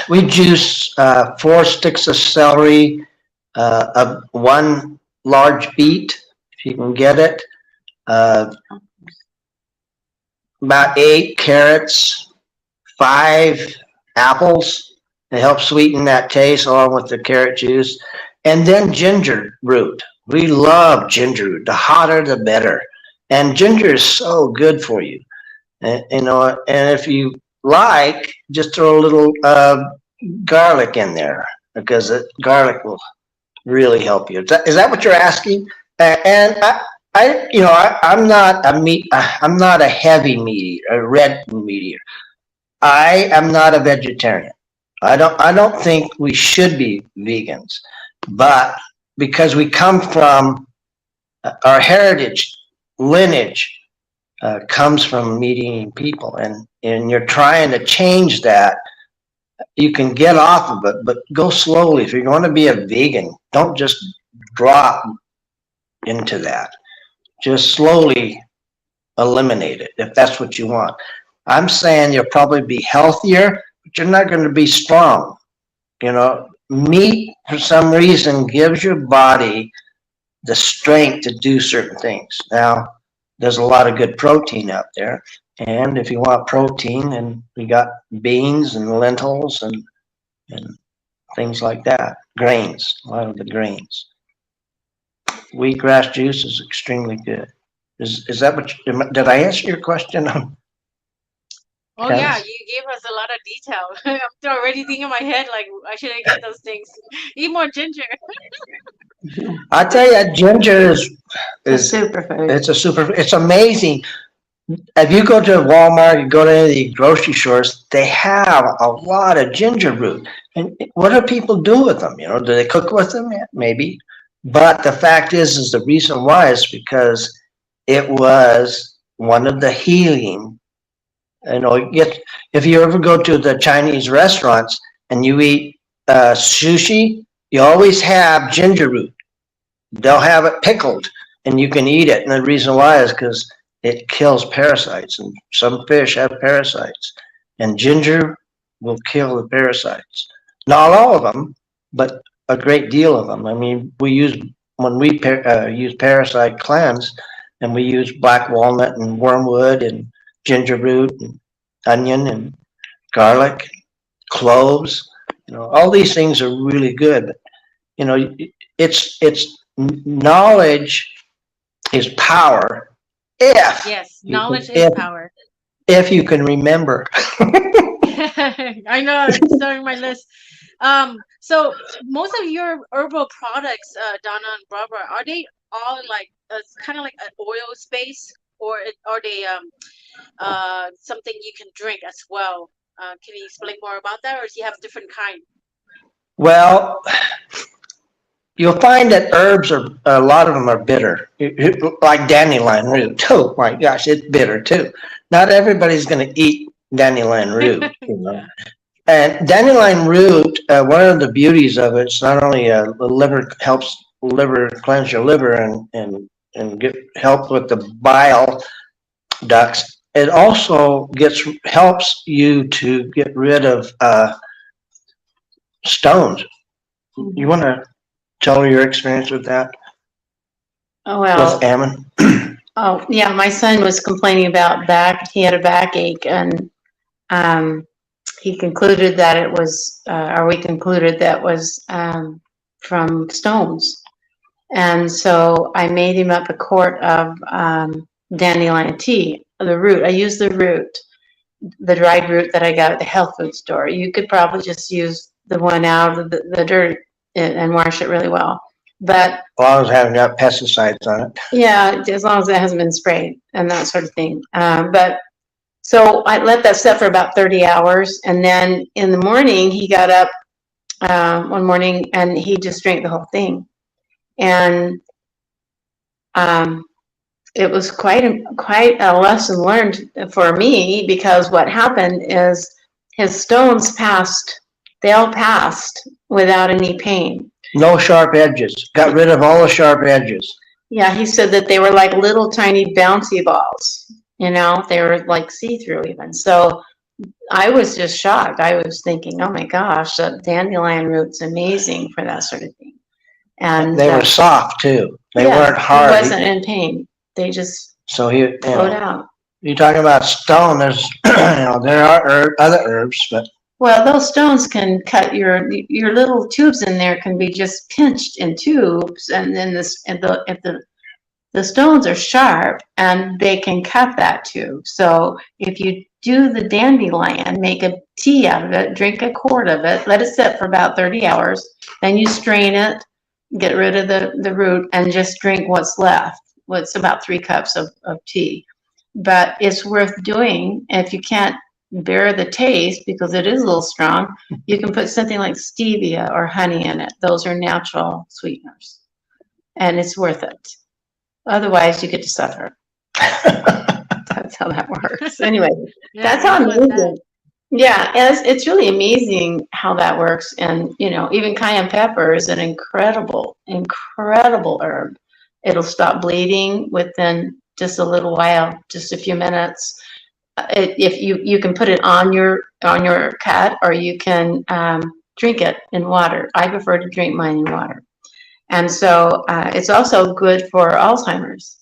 we juice 4 sticks of celery, one large beet, if you can get it, uh, about 8 carrots, 5 apples. It helps sweeten that taste along with the carrot juice. And then ginger root. We love ginger root. The hotter, the better. And ginger is so good for you. And, and if you like, just throw a little garlic in there because garlic will really help you. Is that what you're asking? And I'm not a heavy meat eater, a red meat eater. I am not a vegetarian. I don't think we should be vegans, but because we come from our heritage, lineage comes from meat eating people, and you're trying to change that. You can get off of it, but go slowly. If you're going to be a vegan, don't just drop into that. Just slowly eliminate it if that's what you want. I'm saying you'll probably be healthier, but you're not going to be strong. Meat for some reason gives your body the strength to do certain things. Now, there's a lot of good protein out there. And if you want protein, and we got beans and lentils and things like that, grains, a lot of the grains. Wheatgrass juice is extremely good. Is that did I answer your question? Oh yeah, you gave us a lot of detail. I'm already thinking in my head like I should get those things. Eat more ginger. I tell you, ginger is a superfood. It's amazing. If you go to Walmart, you go to any of the grocery stores, they have a lot of ginger root. And what do people do with them? Do they cook with them? Yeah, maybe. But the fact is the reason why is because it was one of the healing. If you ever go to the Chinese restaurants and you eat sushi, you always have ginger root. They'll have it pickled and you can eat it. And the reason why is because it kills parasites, and some fish have parasites, and ginger will kill the parasites. Not all of them, but a great deal of them. I mean, when we use Parasite Cleanse, and we use black walnut and wormwood and ginger root and onion and garlic, cloves. All these things are really good. But, it's knowledge is power. Yes, knowledge is power. If you can remember. I know, it's starting my list. So most of your herbal products, Donna and Barbara, are they all like kind of like an oil space, or are they something you can drink as well? Can you explain more about that, or do you have different kind? Well, you'll find that herbs a lot of them are bitter, like dandelion root. Oh my gosh, it's bitter too. Not everybody's going to eat dandelion root. Yeah. And dandelion root, one of the beauties of it's not only helps cleanse your liver and help with the bile ducts. It also helps you to get rid of stones. You want to tell your experience with that? Oh, well. With Ammon? Oh, yeah. My son was complaining about he had a backache, and he concluded that it was, we concluded that was from stones. And so I made him up a quart of dandelion tea, the root. I used the root, the dried root that I got at the health food store. You could probably just use the one out of the dirt and wash it really well. But as long as it hasn't got pesticides on it. Yeah, as long as it hasn't been sprayed and that sort of thing. But So I let that set for about 30 hours. And then in the morning, he got up one morning and he just drank the whole thing. And it was quite a lesson learned for me, because what happened is his stones passed. They all passed without any pain. No sharp edges. Got rid of all the sharp edges. Yeah, he said that they were like little tiny bouncy balls. You know, they were like see-through even. So I was just shocked. I was thinking, oh my gosh, that dandelion root's amazing for that sort of thing. And they were soft too. They weren't hard. He wasn't in pain. They just flowed out. You're talking about stone. There's, there are other herbs, but well, those stones can cut your little tubes in there can be just pinched in tubes, and then the stones are sharp and they can cut that tube. So if you do the dandelion, make a tea out of it, drink a quart of it, let it sit for about 30 hours, then you strain it, get rid of the root, and just drink what's left. Well, it's about 3 cups of tea. But it's worth doing. If you can't bear the taste, because it is a little strong, you can put something like stevia or honey in it. Those are natural sweeteners. And it's worth it. Otherwise, you get to suffer. That's how that works. Anyway, that's how amazing. Yeah, it's really amazing how that works. And, you know, even cayenne pepper is an incredible herb. It'll stop bleeding within just a little while, just a few minutes. If you can put it on your cut, or you can drink it in water. I prefer to drink mine in water. And so it's also good for Alzheimer's.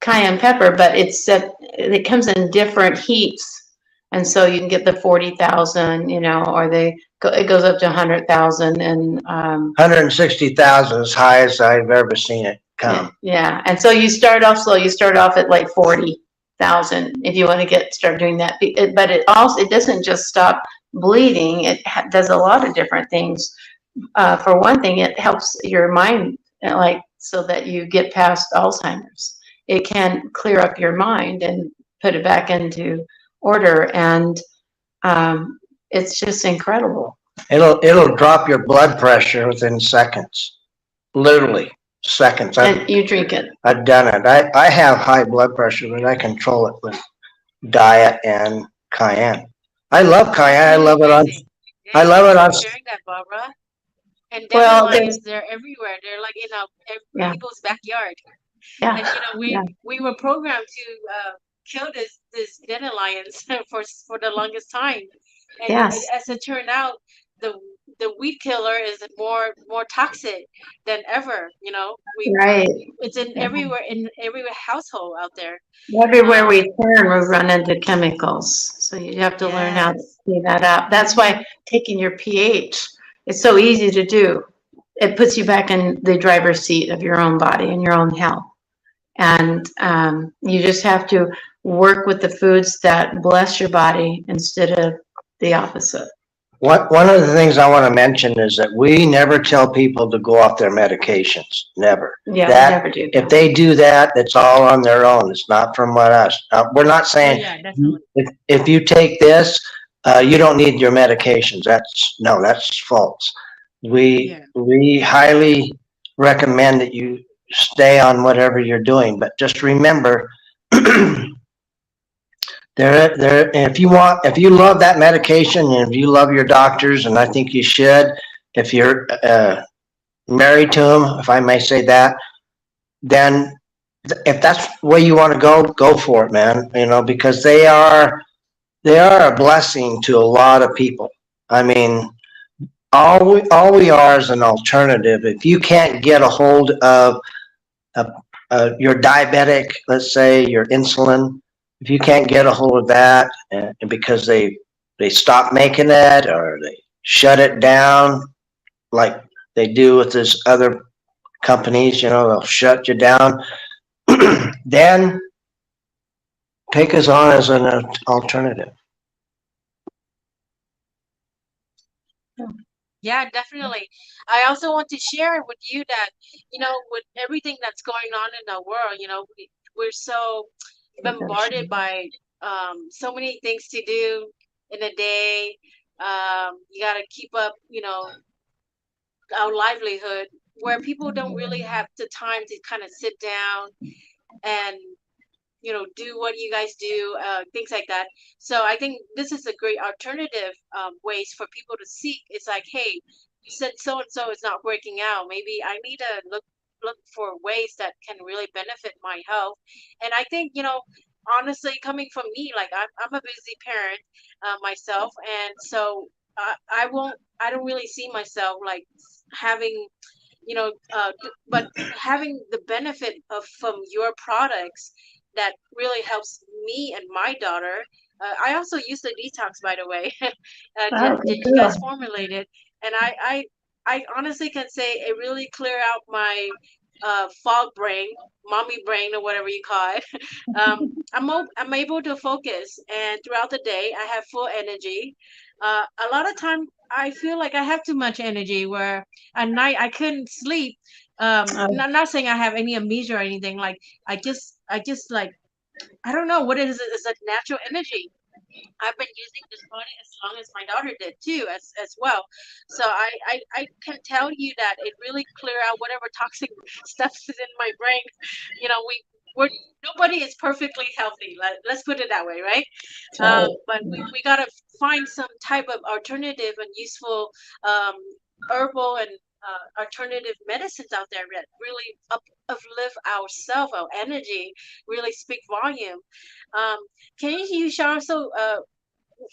Cayenne pepper, but it comes in different heats, and so you can get the 40,000, you know, or it goes up to 100,000 and 160,000 as high as I've ever seen it come. Yeah, and so you start off slow. You start off at like 40,000 if you want to start doing that. But it doesn't just stop bleeding. It does a lot of different things. For one thing, it helps your mind, like, so that you get past Alzheimer's. It can clear up your mind and put it back into order, and it's just incredible. It'll drop your blood pressure within seconds, literally seconds. And you drink it. I've done it. I have high blood pressure, but I control it with diet and cayenne. I love cayenne. I love it on. Sharing that, Barbara. And dandelions, they're everywhere. They're like in people's backyard. Yeah. And you know, we were programmed to kill this dandelions for the longest time. And as it turned out, the weed killer is more toxic than ever. You know, it's in everywhere, in every household out there. Everywhere we turn, we run into chemicals. So you have to learn how to see that out. That's why taking your pH, it's so easy to do. It puts you back in the driver's seat of your own body and your own health. And you just have to work with the foods that bless your body instead of the opposite. One of the things I want to mention is that we never tell people to go off their medications. Never. Yeah, we never do. If they do that, it's all on their own. It's not from us. We're not saying if you take this, you don't need your medications. That's false. We highly recommend that you stay on whatever you're doing, but just remember, if you love that medication, and if you love your doctors, and I think you should, if you're married to them, if I may say that, then if that's where you want to go for it, man. You know, because they are a blessing to a lot of people. I mean, all we are is an alternative. If you can't get a hold of your diabetic, let's say your insulin, if you can't get a hold of that, and because they stop making it or they shut it down, like they do with this other companies, you know, they'll shut you down. Then take us on as an alternative. Yeah, definitely. I also want to share with you that, you know, with everything that's going on in the world, you know, we're so bombarded by so many things to do in a day. You got to keep up, our livelihood, where people don't really have the time to kind of sit down and do what you guys do, things like that. So I think this is a great alternative, ways for people to seek. It's like, hey, you said so and so is not working out. Maybe I need to look for ways that can really benefit my health. And I think, honestly, coming from me, like I'm a busy parent, myself, and so I don't really see myself like having, but having the benefit of from your products that really helps me and my daughter. I also use the detox, by the way, that you guys formulated, and I honestly can say it really clear out my fog brain, mommy brain, or whatever you call it. I'm able to focus, and throughout the day, I have full energy. A lot of time, I feel like I have too much energy, where at night I couldn't sleep. I'm not saying I have any amnesia or anything. Like I just like I don't know what it is. It's a natural energy. I've been using this product as long as my daughter did too, as well. So I can tell you that it really clear out whatever toxic stuff is in my brain. We're nobody is perfectly healthy. Let's put it that way, right? But we gotta find some type of alternative and useful herbal and alternative medicines out there that really uplift ourselves, our energy, really speak volume. Um, can you share also,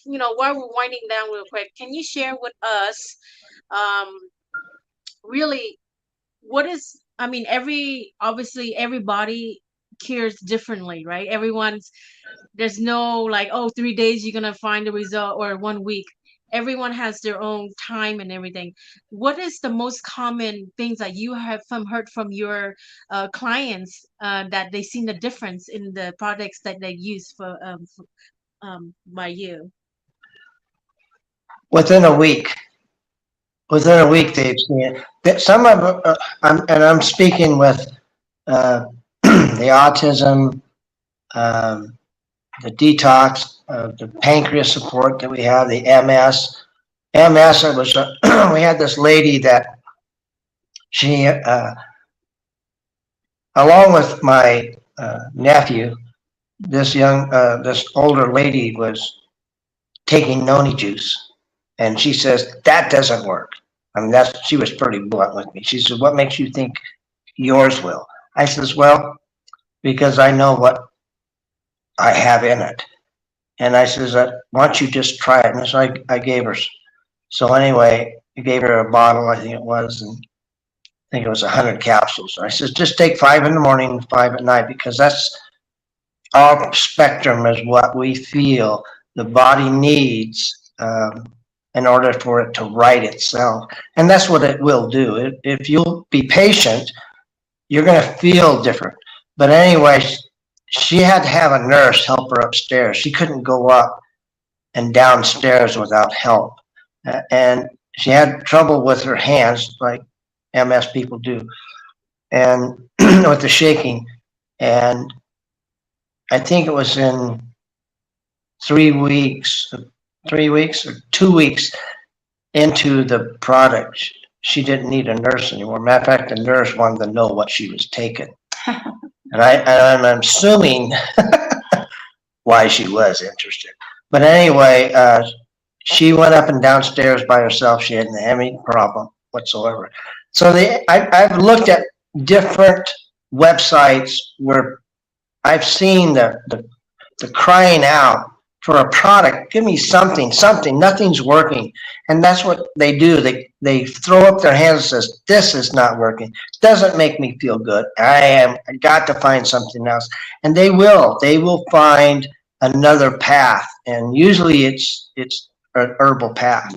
while we're winding down real quick, can you share with us, um, really what is, I mean, obviously everybody cures differently, right? There's no like, oh, 3 days you're gonna find the result, or 1 week. Everyone has their own time and everything. What is the most common things that you have heard from your clients, that they seen the difference in the products that they use by you? Within a week, they've seen it. Some of I'm speaking with the autism, um, the detox, the pancreas support that we have, the MS. MS, it was we had this lady that she, along with my nephew, this older lady was taking noni juice, and she says that doesn't work. I mean, she was pretty blunt with me. She said, "What makes you think yours will?" I says, "Well, because I know what I have in it." And I says, "Why don't you just try it?" And so I gave her. So anyway, I gave her a bottle, I think it was, and I think it was 100 capsules. I says, just take 5 in the morning and 5 at night, because that's all spectrum is what we feel the body needs, in order for it to right itself. And that's what it will do. If you'll be patient, you're going to feel different. But anyway, she had to have a nurse help her upstairs. She couldn't go up and downstairs without help. And she had trouble with her hands, like MS people do, and with the shaking. And I think it was in 3 weeks or 2 weeks into the product, she didn't need a nurse anymore. Matter of fact, the nurse wanted to know what she was taking. And I'm assuming why she was interested. But anyway, she went up and downstairs by herself. She hadn't had any problem whatsoever. So I've looked at different websites where I've seen the crying out for a product. Give me something. Nothing's working. And that's what they do. They throw up their hands and says, this is not working. Doesn't make me feel good. I got to find something else. And they will find another path. And usually it's an herbal path.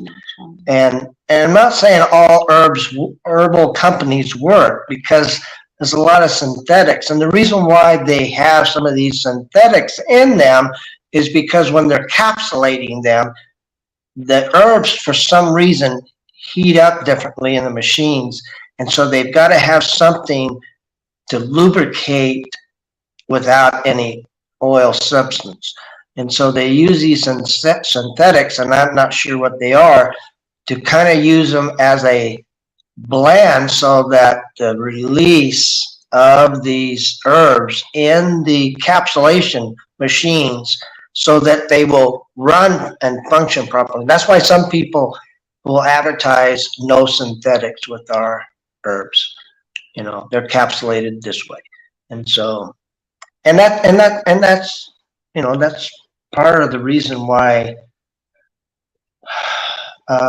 And I'm not saying all herbal companies work, because there's a lot of synthetics. And the reason why they have some of these synthetics in them is because when they're capsulating them, the herbs for some reason heat up differently in the machines. And so they've got to have something to lubricate without any oil substance. And so they use these synthetics, and I'm not sure what they are, to kind of use them as a blend so that the release of these herbs in the capsulation machines so that they will run and function properly. That's why some people will advertise no synthetics with our herbs. They're capsulated this way. And so, that's, that's part of the reason why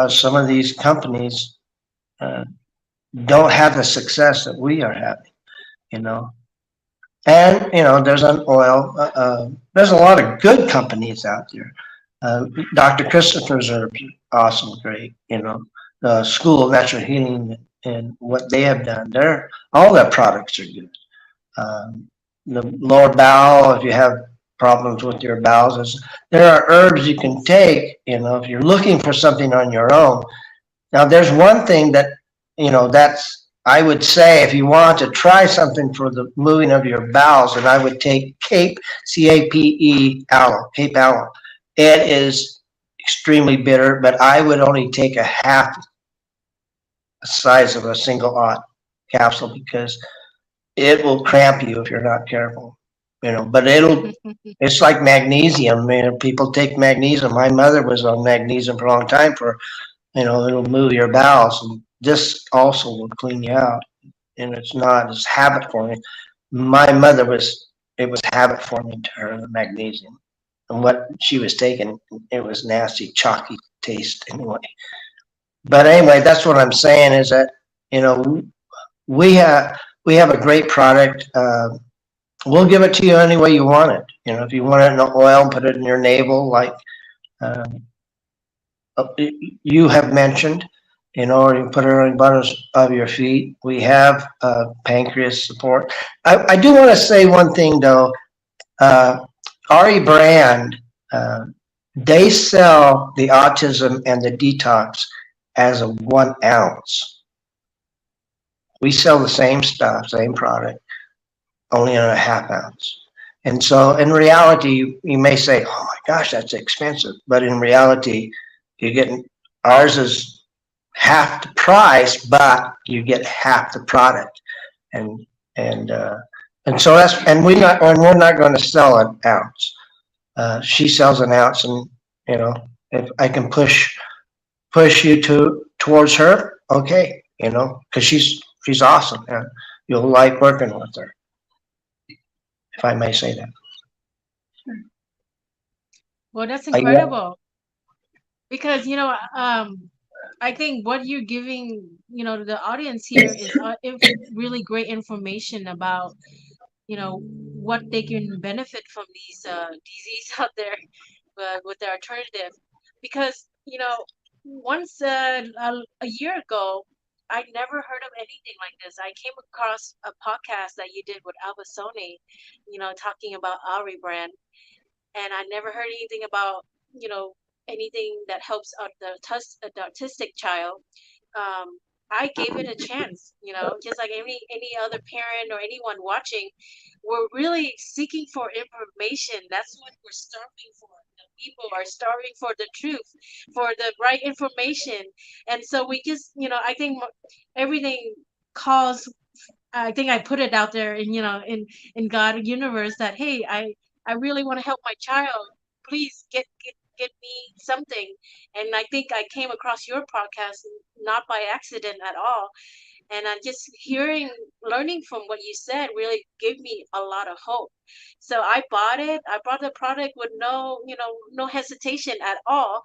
some of these companies uh, don't have the success that we are having, you know. And there's an oil. There's a lot of good companies out there. Dr. Christopher's are awesome, great. The School of Natural Healing and what they have done. All their products are good. Um, the lower bowel, if you have problems with your bowels, there are herbs you can take. If you're looking for something on your own. Now, there's one thing that, that's, I would say, if you want to try something for the moving of your bowels, and I would take Cape, CAPE aloe, Cape aloe. It is extremely bitter, but I would only take a half the size of a single odd capsule because it will cramp you if you're not careful. But it's like magnesium. People take magnesium. My mother was on magnesium for a long time it'll move your bowels, and this also will clean you out. And it's habit forming. My mother it was habit forming to her, the magnesium. And what she was taking, it was nasty, chalky taste anyway. But anyway, that's what I'm saying is that, you know, we have a great product. We'll give it to you any way you want it. If you want it in oil, put it in your navel, like um, you have mentioned, or you put it on the bottoms of your feet. We have pancreas support. I do want to say one thing though. Uh, RE brand, uh, they sell the autism and the detox as a 1 ounce. We sell the same stuff, same product, only in a half ounce. And so in reality, you may say, oh my gosh, that's expensive. But in reality, you're getting, ours is half the price, but you get half the product. And, and, uh, and so we're not going to sell an ounce. She sells an ounce, and if I can push you towards her, okay, because she's awesome, and you'll like working with her, if I may say that. Well, that's Yeah. incredible because I think what you're giving to the audience here is really great information about what they can benefit from these disease out there with the alternative. Because once a year ago, I never heard of anything like this. I came across a podcast that you did with Albasoni, talking about Ari brand, and I never heard anything about anything that helps out the autistic child. um, I gave it a chance, just like any other parent or anyone watching. We're really seeking for information. That's what we're starving for. The people are starving for the truth, for the right information, and so we just, I think everything calls. I think I put it out there in in God universe that, hey, I really want to help my child. Please get me something. And I think I came across your podcast not by accident at all. And I just learning from what you said really gave me a lot of hope. So I bought it. I bought the product with no hesitation at all.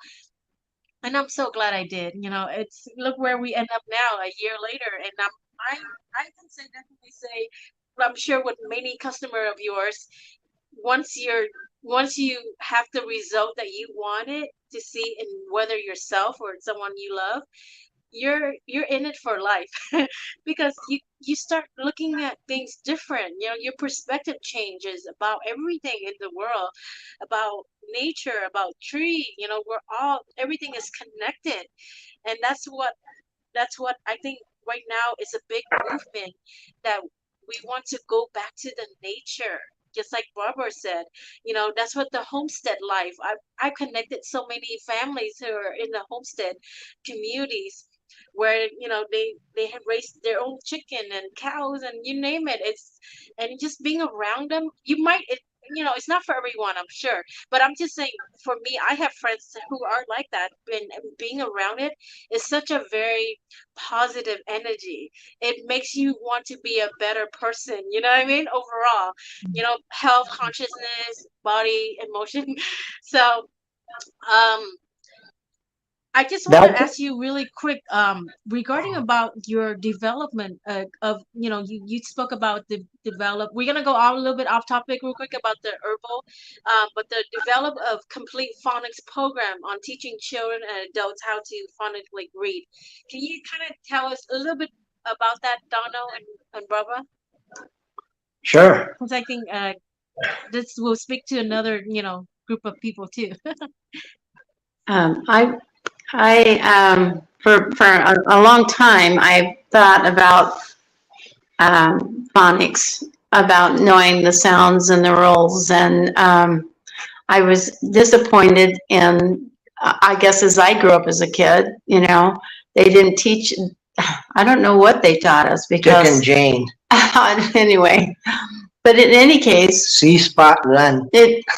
And I'm so glad I did. It's look where we end up now, a year later, and I I can definitely say, I'm sure with many customer of yours, once you have the result that you wanted to see in whether yourself or someone you love, you're in it for life because you start looking at things different. Your perspective changes about everything in the world, about nature, about tree. We're all everything is connected, and that's what I think right now is a big movement, that we want to go back to the nature. just like Barbara said, that's what the homestead life. I connected so many families who are in the homestead communities where they have raised their own chicken and cows and you name it. And just being around them, it's not for everyone, I'm sure, but I'm just saying, for me, I have friends who are like that, and being around it is such a very positive energy. It makes you want to be a better person, you know what I mean, overall, health, consciousness, body, emotion. So um I just want to That's ask you really quick, regarding about your development of, you spoke about the develop. We're gonna go out a little bit off topic real quick about the herbal, but the develop of complete phonics program on teaching children and adults how to phonetically read. Can you kind of tell us a little bit about that, Dono and Barbara? sure. Because I think this will speak to another, group of people too. Um, I for a long time, I thought about phonics, about knowing the sounds and the rules, and I was disappointed in, I guess, as I grew up as a kid, they didn't teach. I don't know what they taught us Dick and because Jane, anyway. But in any case, see spot run.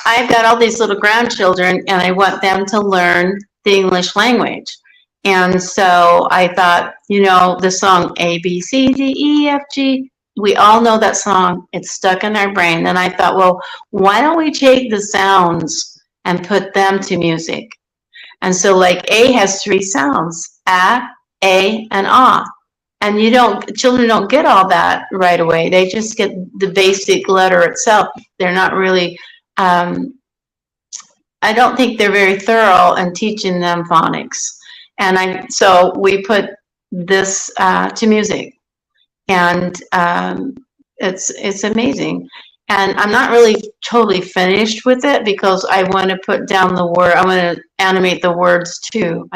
I've got all these little grandchildren, and I want them to learn the English language. And so I thought, the song A, B, C, D, E, F, G, we all know that song. It's stuck in our brain. And I thought, well, why don't we take the sounds and put them to music? And so like A has 3 sounds, A, and ah. And children don't get all that right away. They just get the basic letter itself. They're not really, I don't think they're very thorough in teaching them phonics. And so we put this to music, and it's amazing. And I'm not really totally finished with it because I want to put down the word. I want to animate the words too,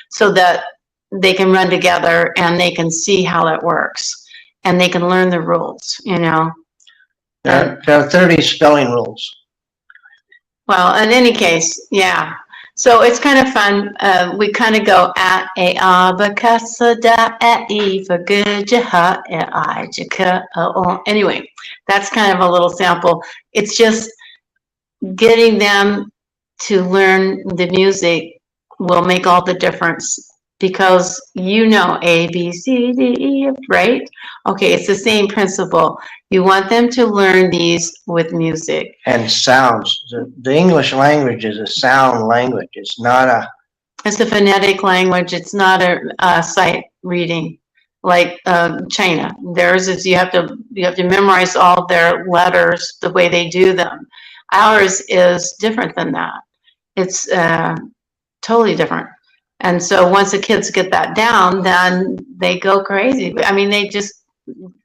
so that they can run together and they can see how that works, and they can learn the rules. There are 30 spelling rules. Well, in any case, yeah. So it's kind of fun. We kind of go at a abacasa da at e for good ha I jaka. Anyway, that's kind of a little sample. It's just getting them to learn the music will make all the difference, because A, B, C, D, E, right? Okay, it's the same principle. You want them to learn these with music. And sounds. The English language is a sound language. It's not It's a phonetic language. It's not a sight reading like China. Theirs is you have to memorize all their letters the way they do them. Ours is different than that. It's totally different. And so once the kids get that down, then they go crazy. I mean, they just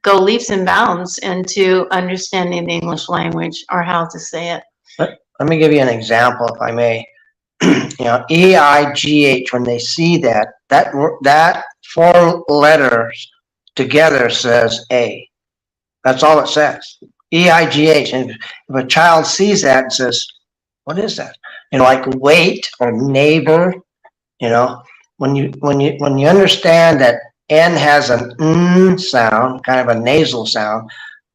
go leaps and bounds into understanding the English language, or how to say it. Let me give you an example, if I may. EIGH, when they see that 4 letters together says A. That's all it says. EIGH. And if a child sees that and says, what is that? Like wait or neighbor. When you understand that N has an N sound, kind of a nasal sound,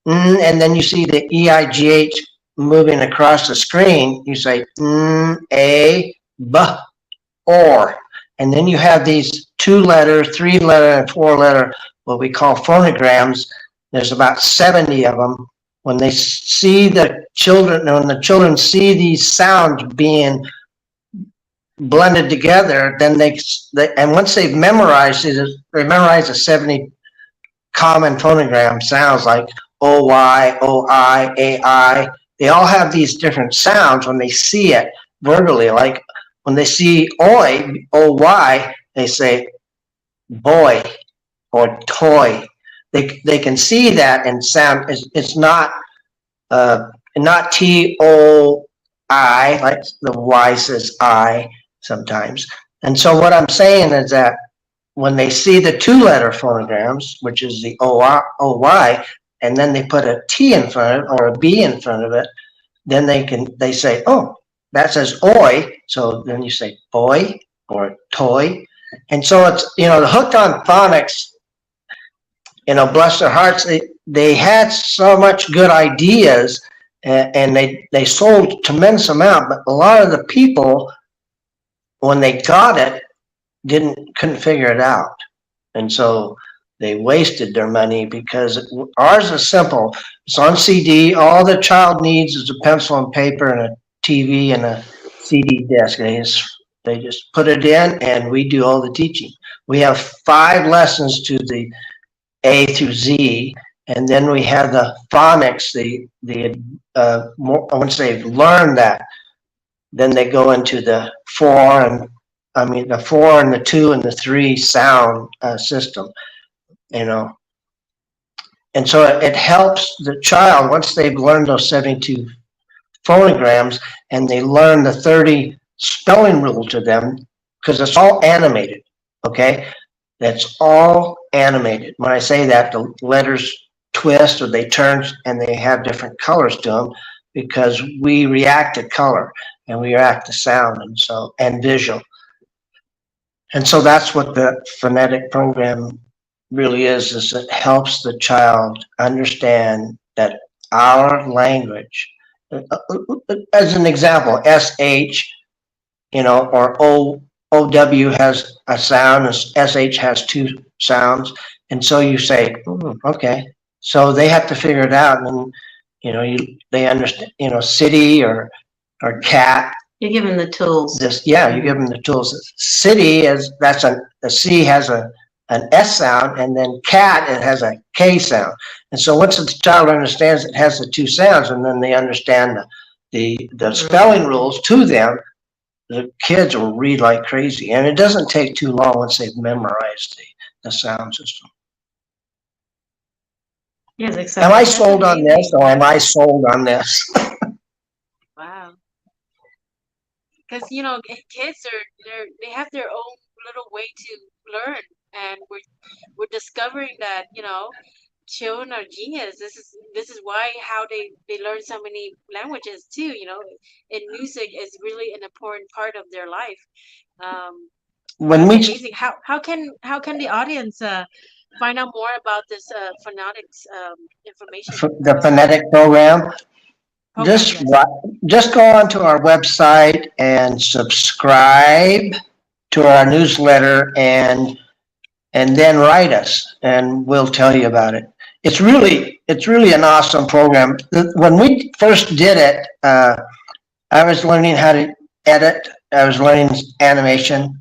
and then you see the EIGH moving across the screen, you say A, B, or. And then you have these 2-letter, 3-letter, and 4-letter, what we call phonograms. There's about 70 of them. When the children see these sounds being blended together, then and once they've memorized it, they memorize the 70 common phonogram sounds like O-Y, O-I, A-I. They all have these different sounds when they see it verbally. Like when they see oi, O-Y, they say boy or toy. They can see that and sound. It's not T-O-I, like the Y says I sometimes. And so what I'm saying is that when they see the 2-letter phonograms, which is the O-Y, and then they put a T in front of it or a B in front of it, then they say, oh, that says oi. So then you say boy or toy. And so it's, the Hooked on Phonics, bless their hearts, they had so much good ideas, and they sold a tremendous amount, but a lot of the people, when they got it, couldn't figure it out. And so they wasted their money, because ours is simple. It's on CD. All the child needs is a pencil and paper and a TV and a CD disc. They just put it in, and we do all the teaching. We have 5 lessons to the A through Z, and then we have the phonics. Once they've learned that, then they go into the 4 and the 2 and the 3 sound system, And so it helps the child, once they've learned those 72 phonograms and they learn the 30 spelling rule to them, because it's all animated, okay? That's all animated. When I say that, the letters twist or they turn and they have different colors to them, because we react to color and we react to sound and visual. And so that's what the phonetic program really is it helps the child understand that our language, as an example, SH, or OW has a sound, and SH has 2 sounds. And so you say, okay. So they have to figure it out, and they understand, city or cat. You give them the tools. You give them the tools. City the C has an S sound, and then cat, it has a K sound. And so once the child understands it has the 2 sounds, and then they understand the spelling rules to them, the kids will read like crazy. And it doesn't take too long once they've memorized the sound system. Yes, exactly. Am I sold on this, or am I sold on this? Wow. Because kids they have their own little way to learn, and we're discovering that children are genius. This is how they learn so many languages too. And music is really an important part of their life. Amazing. How can the audience find out more about this phonetics information? The phonetic program. Just go onto our website and subscribe to our newsletter, and then write us, and we'll tell you about it. It's really an awesome program. When we first did it, I was learning how to edit. I was learning animation,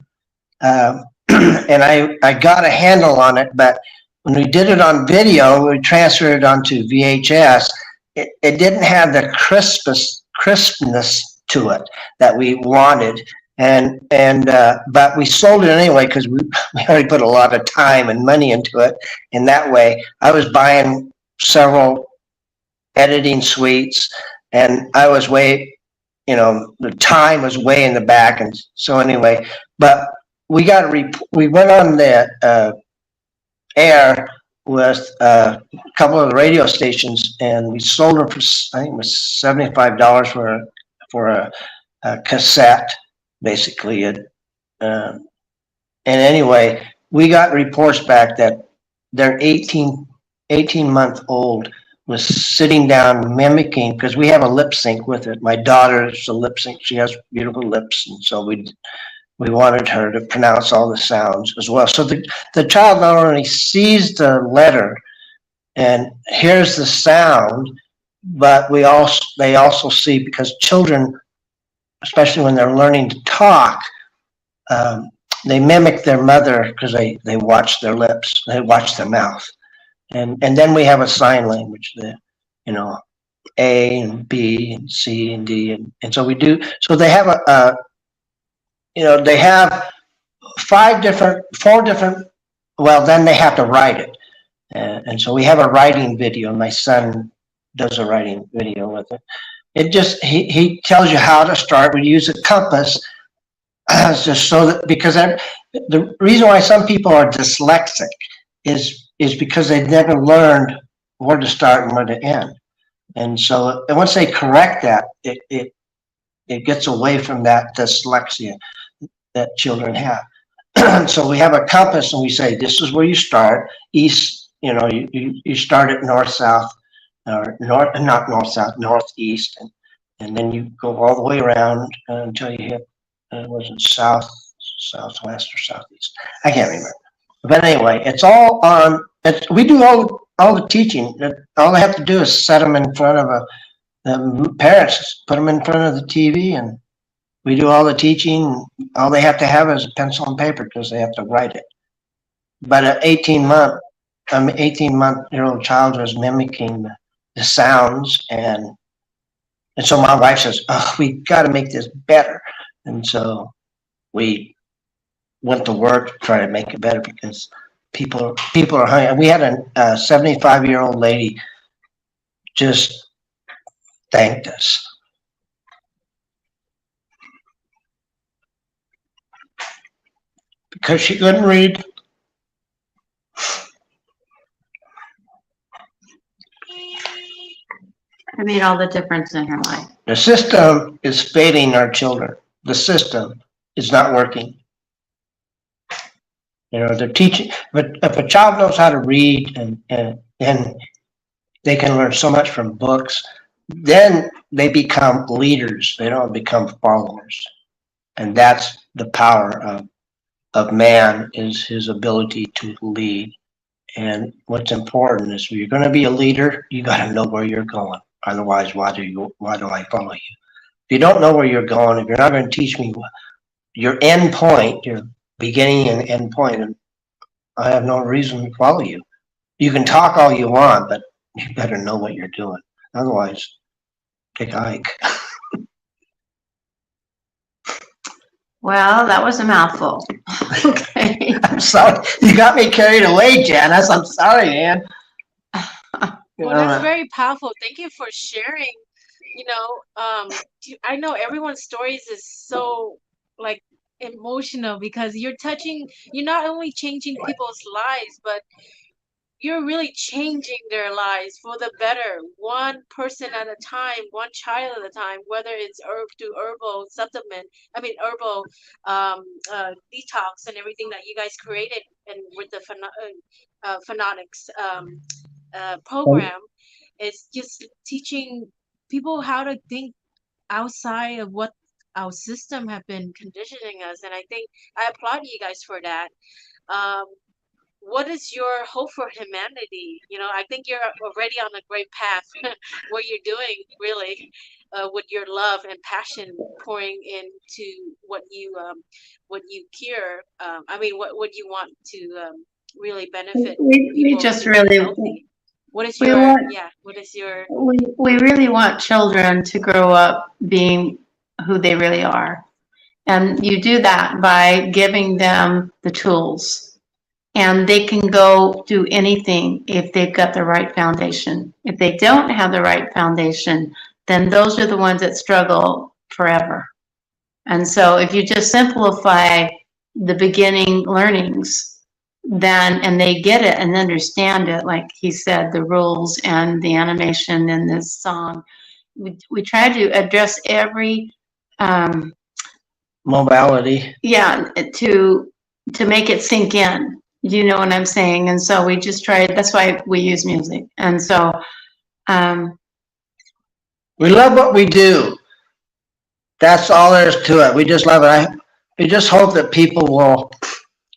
and I got a handle on it. But when we did it on video, we transferred it onto VHS. It didn't have the crispness to it that we wanted, but we sold it anyway, because we already put a lot of time and money into it. In that way, I was buying several editing suites, and I was the time was way in the back, and so anyway. But we went on the air with a couple of the radio stations, and we sold them for, I think it was $75 for a cassette, basically. And anyway, we got reports back that their 18-month-old was sitting down mimicking, because we have a lip sync with it. My daughter's a lip sync. She has beautiful lips, and so we wanted her to pronounce all the sounds as well. So the child not only sees the letter and hears the sound, but they also see, because children, especially when they're learning to talk, they mimic their mother, because they watch their lips, they watch their mouth. And then we have a sign language, A and B and C and D. And so we do, so they have they have 4 different, well, then they have to write it. And so we have a writing video. My son does a writing video with it. It just, he tells you how to start. We use a compass, just so that, because the reason why some people are dyslexic is because they've never learned where to start and where to end. And so, and once they correct that, it gets away from that dyslexia that children have. So we have a compass and we say, this is where you start. East, you start at north, south, or north, not north, south, northeast. And then you go all the way around until you hit, was it south, southwest, or southeast? I can't remember. But anyway, it's all on, we do all the teaching. All they have to do is set them in front of the parents, put them in front of the TV, and we do all the teaching. All they have to have is a pencil and paper because they have to write it. But an 18-month-year-old child was mimicking the sounds, and so my wife says, "Oh, we got to make this better." And so we went to work to try to make it better because people are hungry. We had a 75-year-old lady just thanked us. Because she couldn't read. It made all the difference in her life. The system is failing our children. The system is not working. They're teaching, but if a child knows how to read and they can learn so much from books, then they become leaders. They don't become followers. And that's the power of man, is his ability to lead. And what's important is, if you're going to be a leader, you got to know where you're going. Otherwise, why do I follow you? If you don't know where you're going, if you're not going to teach me your end point, your beginning and end point, and I have no reason to follow you. You can talk all you want, but you better know what you're doing. Otherwise, take a hike. Well, that was a mouthful. Okay. I'm sorry. You got me carried away, Janice. I'm sorry, man. Well, that's very powerful. Thank you for sharing. I know everyone's stories is so like emotional, because you're not only changing people's lives, but you're really changing their lives for the better, one person at a time, one child at a time, whether it's herbal supplement, herbal detox and everything that you guys created, and with the Phonics program. It's just teaching people how to think outside of what our system have been conditioning us. And I think I applaud you guys for that. What is your hope for humanity? I think you're already on a great path what you're doing, really, with your love and passion pouring into what you cure. What you want to really benefit We just really healthy. What is your we really want children to grow up being who they really are. And you do that by giving them the tools. And they can go do anything if they've got the right foundation. If they don't have the right foundation, then those are the ones that struggle forever. And so if you just simplify the beginning learnings, and they get it and understand it, like he said, the rules and the animation in this song, we try to address every modality. Yeah, to make it sink in. You know what I'm saying? And so we just that's why we use music. And so we love what we do. That's all there is to it. We just love it. We just hope that people will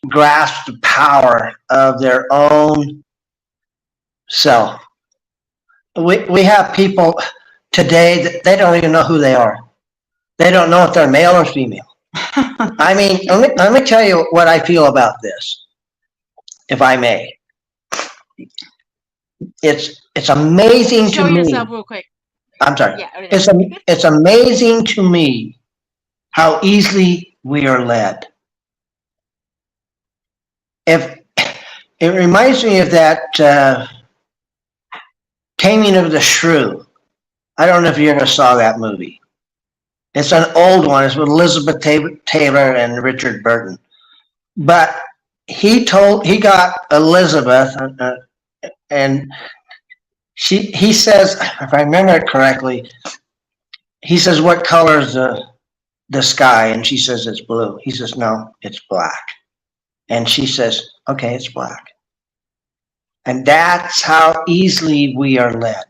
grasp the power of their own self. We have people today that they don't even know who they are. They don't know if they're male or female. Let me tell you what I feel about this, if I may. It's amazing to me. Show yourself real quick. I'm sorry. Yeah, it's amazing to me how easily we are led. If it reminds me of that Taming of the Shrew. I don't know if you ever saw that movie. It's an old one. It's with Elizabeth Taylor and Richard Burton. But he got Elizabeth and he says, if I remember it correctly, he says, what color is the sky? And she says, it's blue. He says, no, it's black. And she says, okay, it's black. And that's how easily we are led.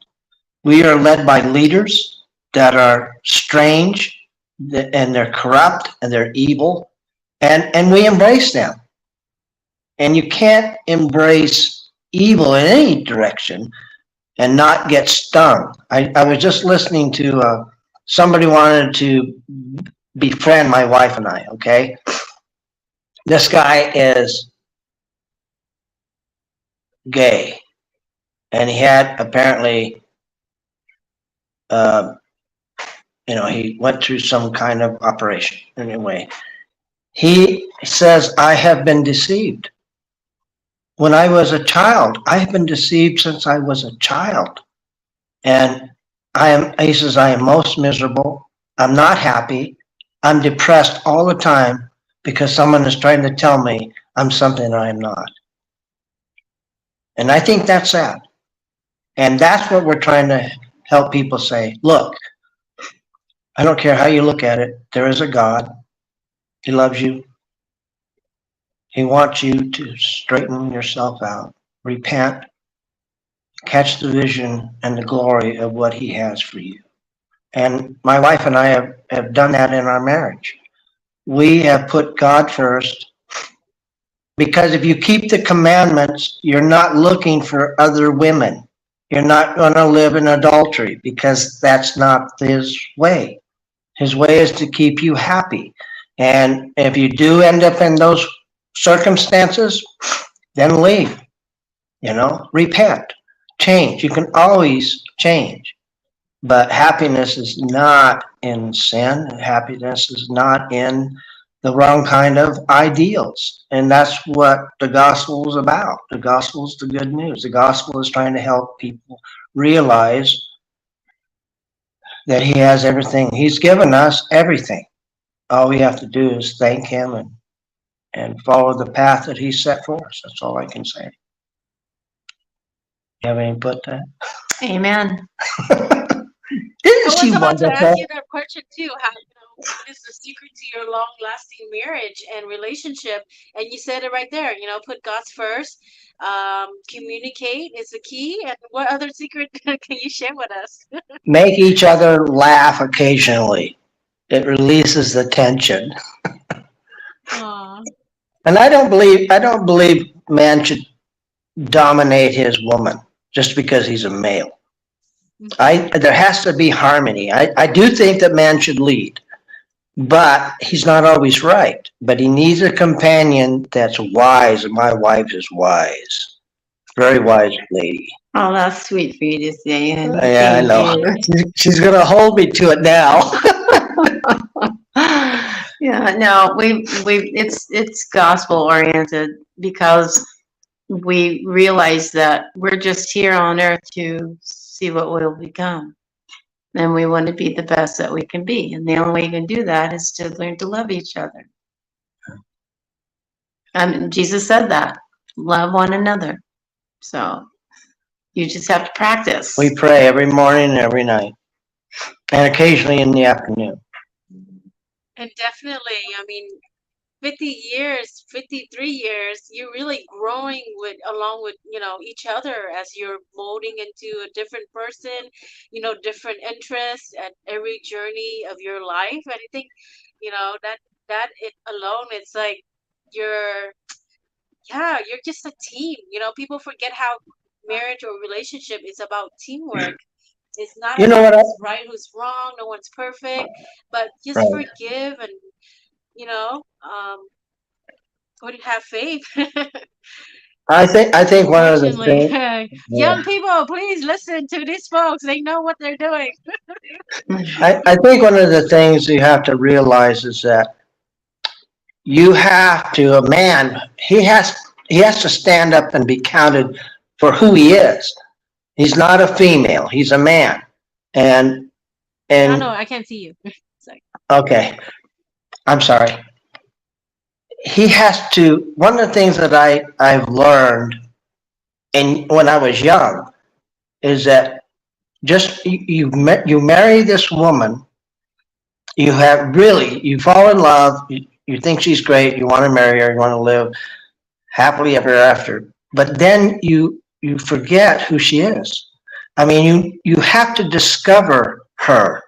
We are led by leaders that are strange, and they're corrupt, and they're evil, and we embrace them. And you can't embrace evil in any direction and not get stung. I was just listening to somebody wanted to befriend my wife and I, okay? This guy is gay, and he had apparently, he went through some kind of operation. Anyway, he says, I have been deceived. When I was a child, I have been deceived since I was a child. And he says, I am most miserable. I'm not happy. I'm depressed all the time because someone is trying to tell me I'm something I am not. And I think that's sad. And that's what we're trying to help people say. Look, I don't care how you look at it. There is a God. He loves you. He wants you to straighten yourself out, repent, catch the vision and the glory of what he has for you. And my wife and I have done that in our marriage. We have put God first, because if you keep the commandments, you're not looking for other women. You're not going to live in adultery, because that's not his way. His way is to keep you happy. And if you do end up in those circumstances, then leave, repent, change. You can always change. But happiness is not in sin. Happiness is not in the wrong kind of ideals. And that's what the gospel is about. The gospel is the good news. The gospel is trying to help people realize that he has everything. He's given us everything. All we have to do is thank him and follow the path that he set for us. That's all I can say. You have any input to that? Amen. Isn't she I was about to wonderful? ask you that question too. How, what is the secret to your long-lasting marriage and relationship? And you said it right there. Put God's first. Communicate is the key. And what other secret can you share with us? Make each other laugh occasionally. It releases the tension. Aw. And I don't believe man should dominate his woman just because he's a male. There has to be harmony. I do think that man should lead, but he's not always right. But he needs a companion that's wise, and my wife is wise. Very wise lady. Oh, that's sweet for you to say. Yeah, I know. She's going to hold me to it now. Yeah, no, it's gospel oriented, because we realize that we're just here on earth to see what we'll become. And we want to be the best that we can be. And the only way you can do that is to learn to love each other. Jesus said that. Love one another. So you just have to practice. We pray every morning and every night, and occasionally in the afternoon. And definitely, 50 years, 53 years, you're really growing along with, each other as you're molding into a different person, different interests at every journey of your life. And I think, that it alone, it's like you're just a team. People forget how marriage or relationship is about teamwork. It's not about who's right, who's wrong. No one's perfect, but just forgive and, would have faith. I think one of the things, young people, please listen to these folks. They know what they're doing. I think one of the things you have to realize is that a man, he has to stand up and be counted for who he is. He's not a female. He's a man. And no, I can't see you. Sorry. Okay. I'm sorry. He has to, one of the things that I've learned when I was young is that just you marry this woman, you fall in love, you think she's great, you want to marry her, you want to live happily ever after, but then you forget who she is. I mean, you have to discover her.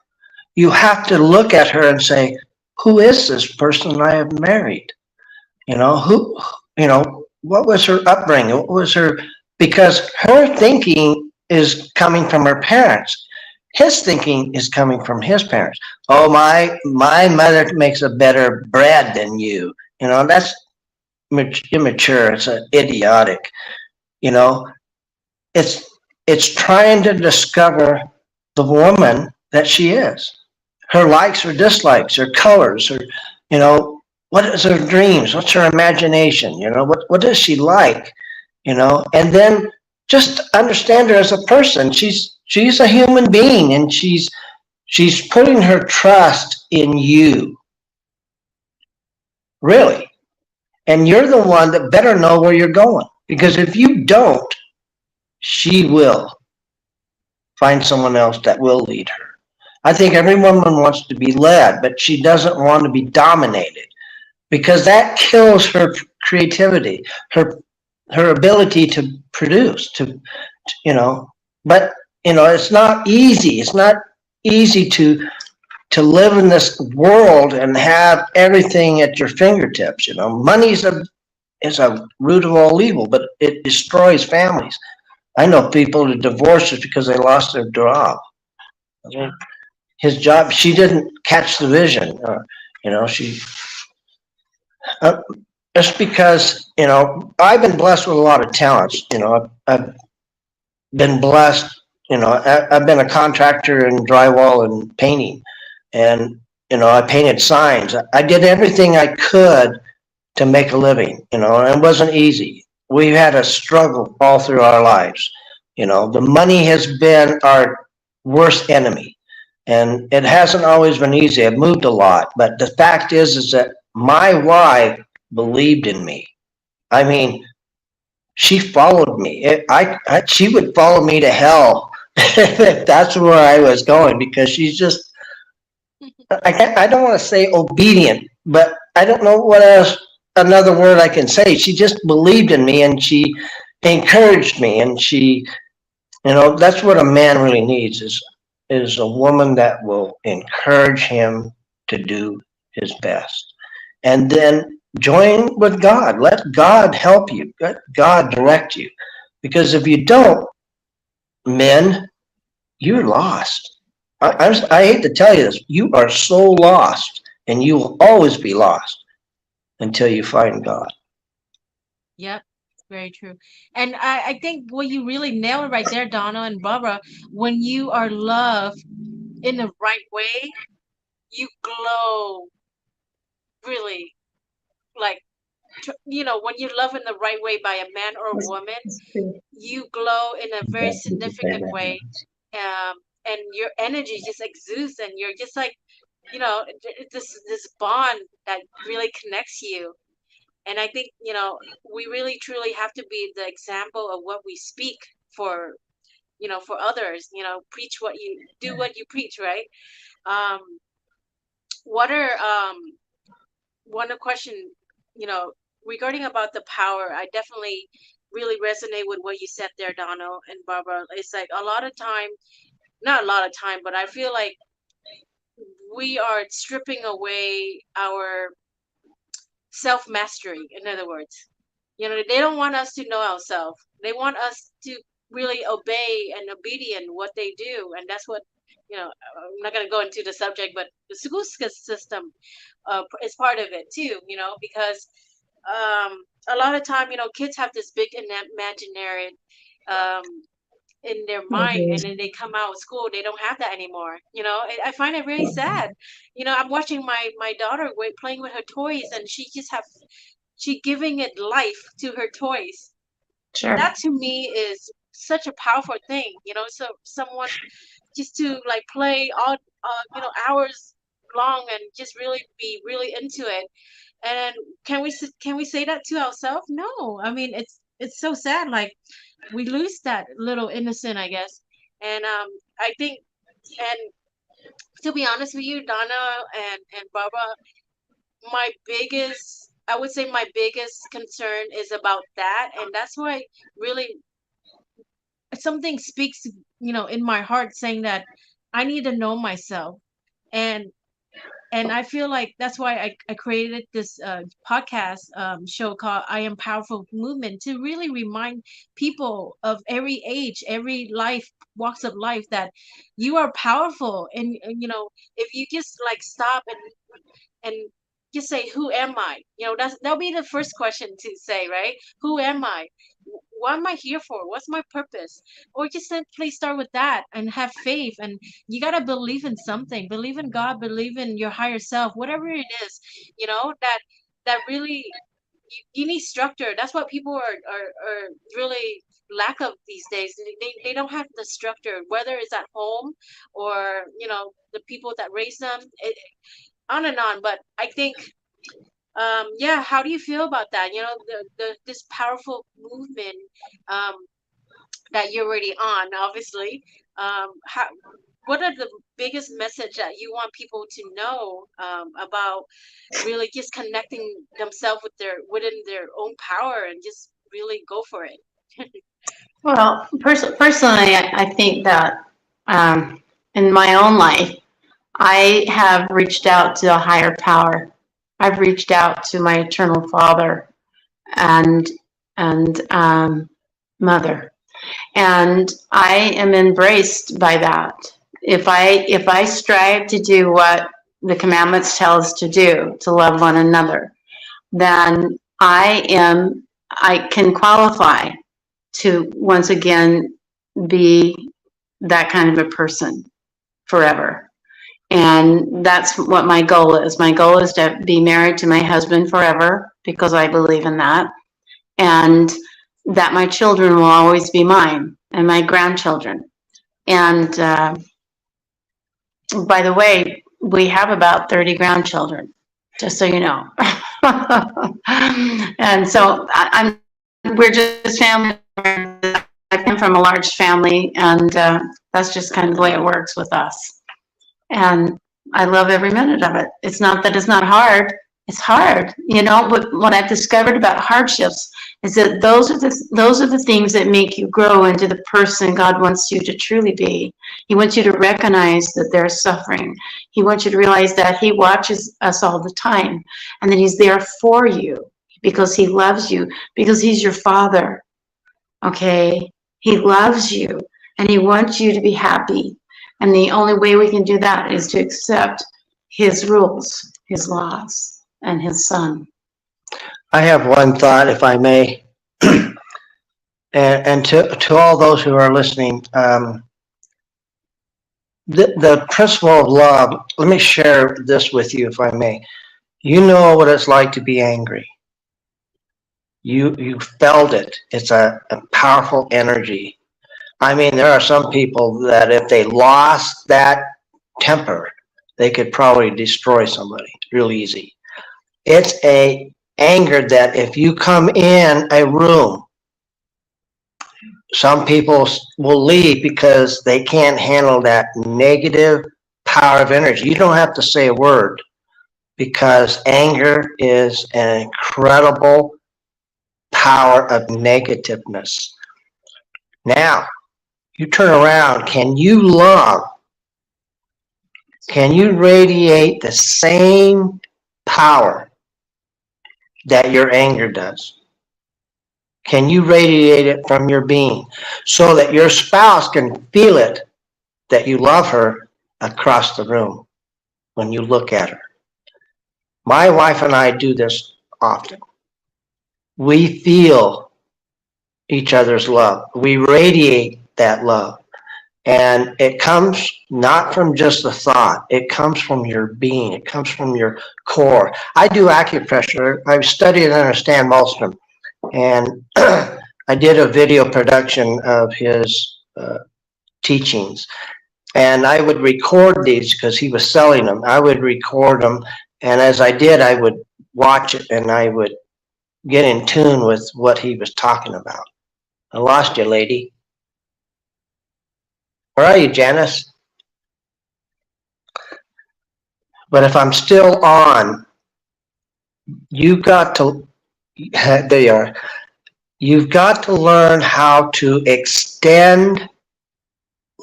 You have to look at her and say, who is this person I have married? Who, what was her upbringing? What was her, because her thinking is coming from her parents. His thinking is coming from his parents. Oh, my mother makes a better bread than you. That's immature. It's idiotic. You know, it's it's trying to discover the woman that she is, her likes, her dislikes, her colors, her, what is her dreams? What's her imagination? What does she like? And then just understand her as a person. She's a human being, and she's putting her trust in you, really. And you're the one that better know where you're going, because if you don't, she will find someone else that will lead her. I think every woman wants to be led, but she doesn't want to be dominated, because that kills her creativity, her ability to produce, but it's not easy. It's not easy to live in this world and have everything at your fingertips. Money is a root of all evil, but it destroys families. I know people who divorced just because they lost their job. His job, she didn't catch the vision. She uh, just because I've been blessed with a lot of talents. I've been blessed. I've been a contractor in drywall and painting, and I painted signs. I did everything I could to make a living. And it wasn't easy. We had a struggle all through our lives. The money has been our worst enemy, and it hasn't always been easy. I've moved a lot, but the fact is that my wife believed in me. I mean, she followed me. She would follow me to hell if that's where I was going, because she's just, I don't want to say obedient, but I don't know what else, another word I can say. She just believed in me, and she encouraged me, and that's what a man really needs, is a woman that will encourage him to do his best. And then join with God. Let God help you. Let God direct you. Because if you don't, men, you're lost. I hate to tell you this. You are so lost, and you will always be lost until you find God. Yep, very true. And I think what you really nailed it right there, Donna and Barbara, when you are loved in the right way, you glow really, like, when you love in the right way by a man or a woman, you glow in a very significant way. And your energy just exudes, and you're just like, this bond that really connects you. And I think, we really truly have to be the example of what we speak for, for others. Preach what you do, what you preach, right? Um, what are one question, you know, regarding about the power? I definitely really resonate with what you said there, Donald and Barbara. It's like a lot of time, not a lot of time, but I feel like we are stripping away our self mastery. In other words, they don't want us to know ourselves. They want us to really obey and obedient what they do, and that's what, I'm not going to go into the subject, but the school system is part of it too. Because a lot of time, kids have this big imaginary um, in their mind, and then they come out of school, they don't have that anymore. I find it really sad. I'm watching my daughter playing with her toys, and she giving it life to her toys. Sure. That to me is such a powerful thing. So someone just to like play all hours long and just really be really into it. And can we say that to ourselves? No. I mean, it's so sad. Like, we lose that little innocent, I guess. And I think, and to be honest with you, Donna and Barbara, I would say my biggest concern is about that. And that's why really something speaks, in my heart saying that I need to know myself. And I feel like that's why I created this podcast show called I Am Powerful Movement, to really remind people of every age, every life, walks of life, that you are powerful. And if you just like stop and just say, who am I? That'll be the first question to say, right? Who am I? What am I here for? What's my purpose? Or just simply start with that and have faith. And you got to believe in something, believe in God, believe in your higher self, whatever it is, that really, you need structure. That's what people are really lack of these days. They don't have the structure, whether it's at home or, the people that raise them, on and on. But I think, yeah, how do you feel about that? This powerful movement, um, that you're already on, obviously. What are the biggest message that you want people to know, about really just connecting themselves within their own power and just really go for it? Well, personally, I think that in my own life, I have reached out to a higher power. I've reached out to my eternal Father and Mother, and I am embraced by that. If I strive to do what the commandments tell us to do, to love one another, then I can qualify to once again be that kind of a person forever. And that's what my goal is. My goal is to be married to my husband forever, because I believe in that. And that my children will always be mine, and my grandchildren. And by the way, we have about 30 grandchildren, just so you know. And so we're just family. I come from a large family, and that's just kind of the way it works with us. And I love every minute of it. It's not that it's not hard. It's hard, but what I've discovered about hardships is that those are the things that make you grow into the person God wants you to truly be. He wants you to recognize that there's suffering. He wants you to realize that He watches us all the time, and that He's there for you because He loves you, because He's your Father. Okay? He loves you, and He wants you to be happy. And the only way we can do that is to accept His rules, His laws, and His Son. I have one thought, if I may, and to all those who are listening, the principle of love. Let me share this with you, if I may. You know what it's like to be angry. You felt it. It's a powerful energy. I mean, there are some people that if they lost that temper, they could probably destroy somebody real easy. It's a anger that if you come in a room, some people will leave because they can't handle that negative power of energy. You don't have to say a word, because anger is an incredible power of negativeness. Now, you turn around, can you love? Can you radiate the same power that your anger does? Can you radiate it from your being so that your spouse can feel it, that you love her across the room when you look at her? My wife and I do this often. We feel each other's love. We radiate that love. And it comes not from just a thought. It comes from your being. It comes from your core. I do acupressure. I've studied and understand most of them. And I did a video production of his teachings. And I would record these because he was selling them. I would record them. And as I did, I would watch it and I would get in tune with what he was talking about. I lost you, lady. Where are you, Janice? But if I'm still on, you've got to, there you are. You've got to learn how to extend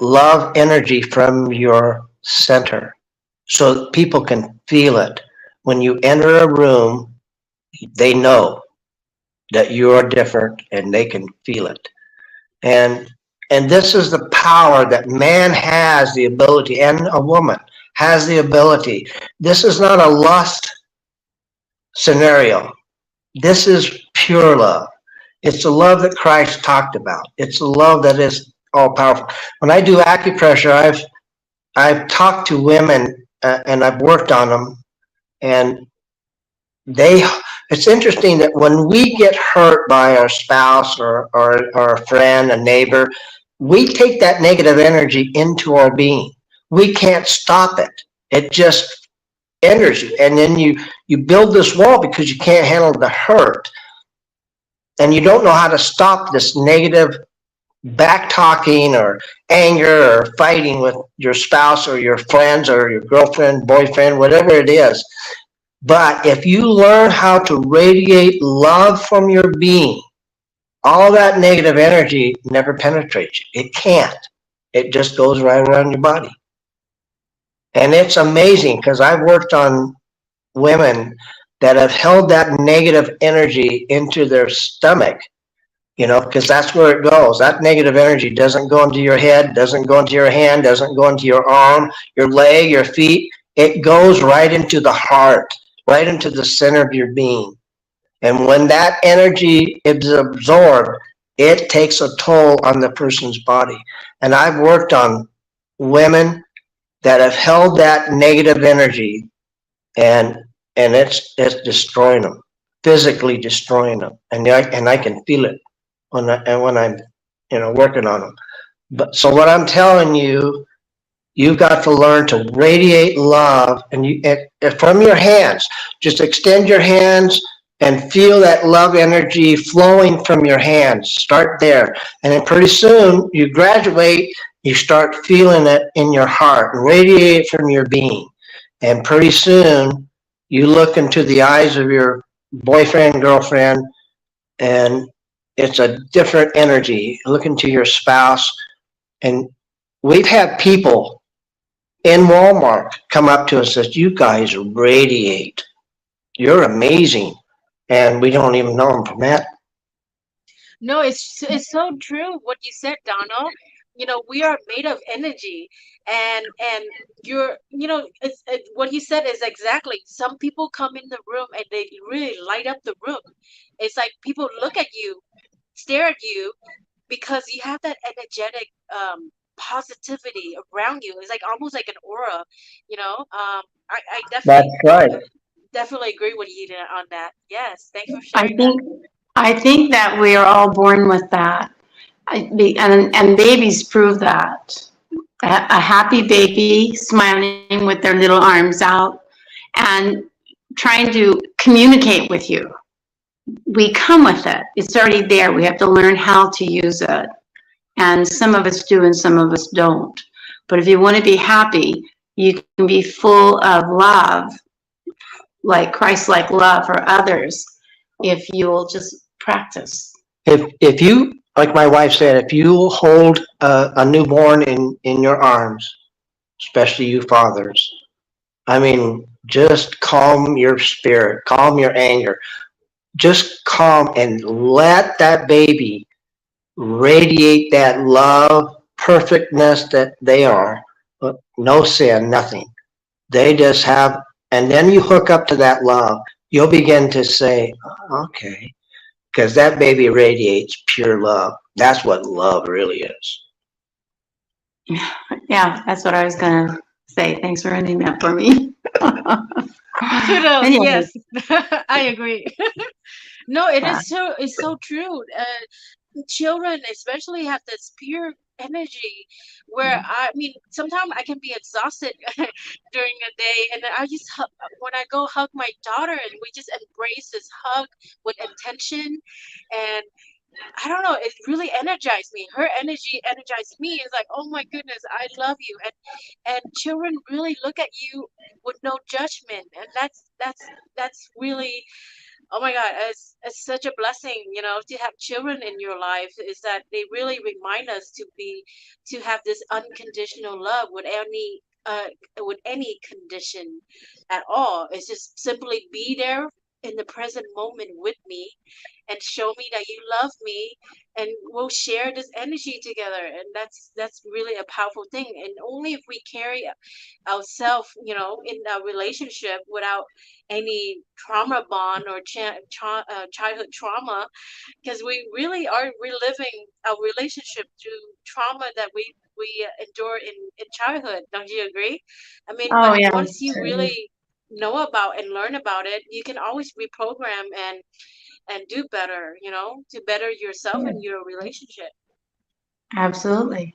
love energy from your center so that people can feel it. When you enter a room, they know that you are different and they can feel it. And and this is the power that man has the ability, and a woman has the ability. This is not a lust scenario. This is pure love. It's the love that Christ talked about. It's the love that is all powerful. When I do acupressure, I've talked to women and I've worked on them, and they. It's interesting that when we get hurt by our spouse or a friend, a neighbor, we take that negative energy into our being. We can't stop it. It just enters you, and then you build this wall because you can't handle the hurt, and you don't know how to stop this negative back talking or anger or fighting with your spouse or your friends or your girlfriend, boyfriend, whatever it is. But if you learn how to radiate love from your being, all that negative energy never penetrates you. It can't. It just goes right around your body. And it's amazing because I've worked on women that have held that negative energy into their stomach, because that's where it goes. That negative energy doesn't go into your head, doesn't go into your hand, doesn't go into your arm, your leg, your feet. It goes right into the heart, right into the center of your being. And when that energy is absorbed, it takes a toll on the person's body. And I've worked on women that have held that negative energy, and it's destroying them, physically destroying them, and I can feel it when I'm working on them. But so what I'm telling you, you've got to learn to radiate love, and from your hands, just extend your hands and feel that love energy flowing from your hands. Start there, and then pretty soon you graduate. You start feeling it in your heart, radiate from your being, and pretty soon you look into the eyes of your boyfriend, girlfriend, and it's a different energy. Look into your spouse, and we've had people in Walmart come up to us and says, "You guys radiate. You're amazing," and we don't even know them from that. No, it's so true what you said, Donald. We are made of energy, and what you said is exactly. Some people come in the room and they really light up the room. It's like people look at you, stare at you, because you have that energetic positivity around you. It's like almost like an aura, I That's right. definitely agree with you on that. Yes, thanks for I sharing that. think I think that we are all born with that. And babies prove that. A happy baby smiling with their little arms out and trying to communicate with you. We come with it. It's already there. We have to learn how to use it. And some of us do and some of us don't. But if you want to be happy, you can be full of love, like Christ-like love for others, if you'll just practice. If you, like my wife said, if you hold a newborn in your arms, especially you fathers, I mean, just calm your spirit, calm your anger, just calm and let that baby radiate that love, perfectness that they are. No sin, nothing. They just have, and then you hook up to that love. You'll begin to say, okay, because that baby radiates pure love. That's what love really is. Yeah, that's what I was going to say. Thanks for ending that for me. Kudos. Anyway, Yes, I agree. No, yeah. it's so true. Children especially have this pure energy where I mean sometimes I can be exhausted during the day, and then I just when I go hug my daughter and we just embrace this hug with intention, and I don't know, it really energized me. Her energy energized me. It's like, oh my goodness, I love you. And children really look at you with no judgment. And that's really, oh my God, it's such a blessing, to have children in your life, is that they really remind us to have this unconditional love with any condition at all. It's just simply be there in the present moment with me and show me that you love me, and we'll share this energy together. And that's really a powerful thing. And only if we carry ourselves, in a relationship without any trauma bond or childhood trauma, because we really are reliving our relationship through trauma that we endure in childhood. Don't you agree? I mean, Oh but yeah, once you certainly. really know about and learn about it, you can always reprogram and do better, to better yourself Yeah, and your relationship. absolutely.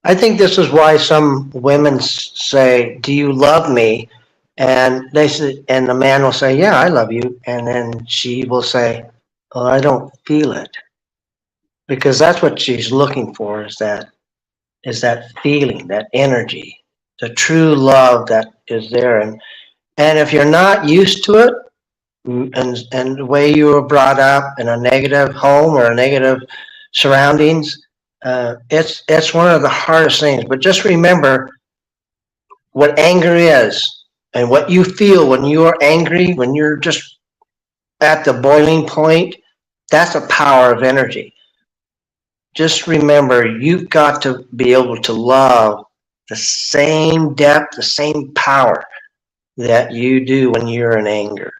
I think this is why some women say, "Do you love me?" And they say, and the man will say, "Yeah, I love you," and then she will say, "Oh, I don't feel it," because that's what she's looking for, is that feeling, that energy, the true love that is there. And if you're not used to it, and the way you were brought up in a negative home or a negative surroundings, it's one of the hardest things. But just remember what anger is and what you feel when you are angry, when you're just at the boiling point. That's a power of energy. Just remember, you've got to be able to love the same depth, the same power that you do when you're in anger.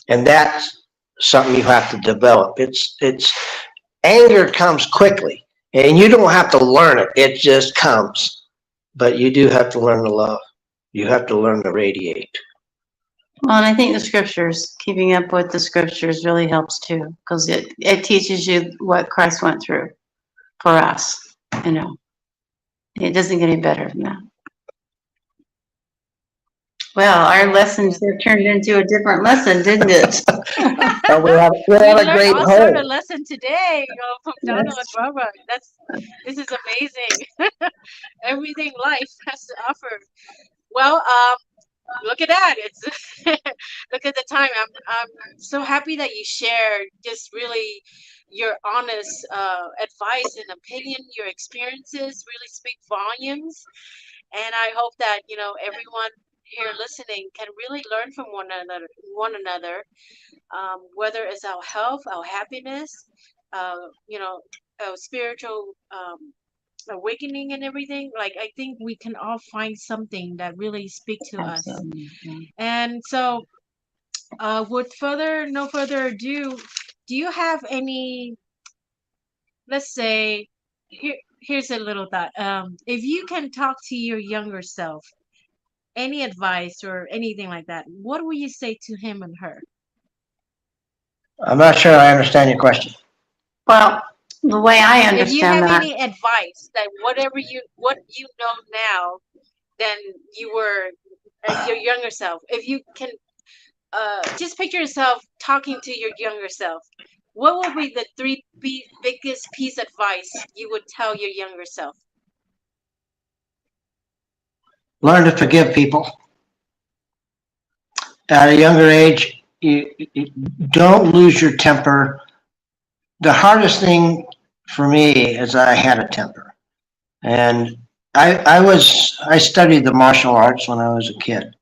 And that's something you have to develop. It's anger comes quickly, and you don't have to learn it. It just comes. But you do have to learn to love. You have to learn to radiate. Well, and I think the scriptures, keeping up with the scriptures really helps too, because it teaches you what Christ went through for us. You know, it doesn't get any better than that. Well, our lesson Yes. sure turned into a different lesson, didn't it? But we We had a learned great all sort of home. lesson today, from Donna and That's Barbara. This is amazing. Everything life has to offer. Well, look at that. It's look at the time. I'm so happy that you shared just really your honest advice and opinion. Your experiences really speak volumes, and I hope that everyone here listening can really learn from one another, whether it's our health, our happiness, uh, you know, our spiritual awakening and everything. Like, I think we can all find something that really speak to us. absolutely. Yeah. And so, with no further ado, do you have any, let's say, here's a little thought. If you can talk to your younger self, any advice or anything like that, what would you say to him and her? I'm not sure I understand your question. Well, the way I If you understand have that, any advice that what you know now than you were your younger self, if you can just picture yourself talking to your younger self, what would be the biggest piece of advice you would tell your younger self? Learn to forgive people. At a younger age, you don't lose your temper. The hardest thing for me is I had a temper. And I studied the martial arts when I was a kid.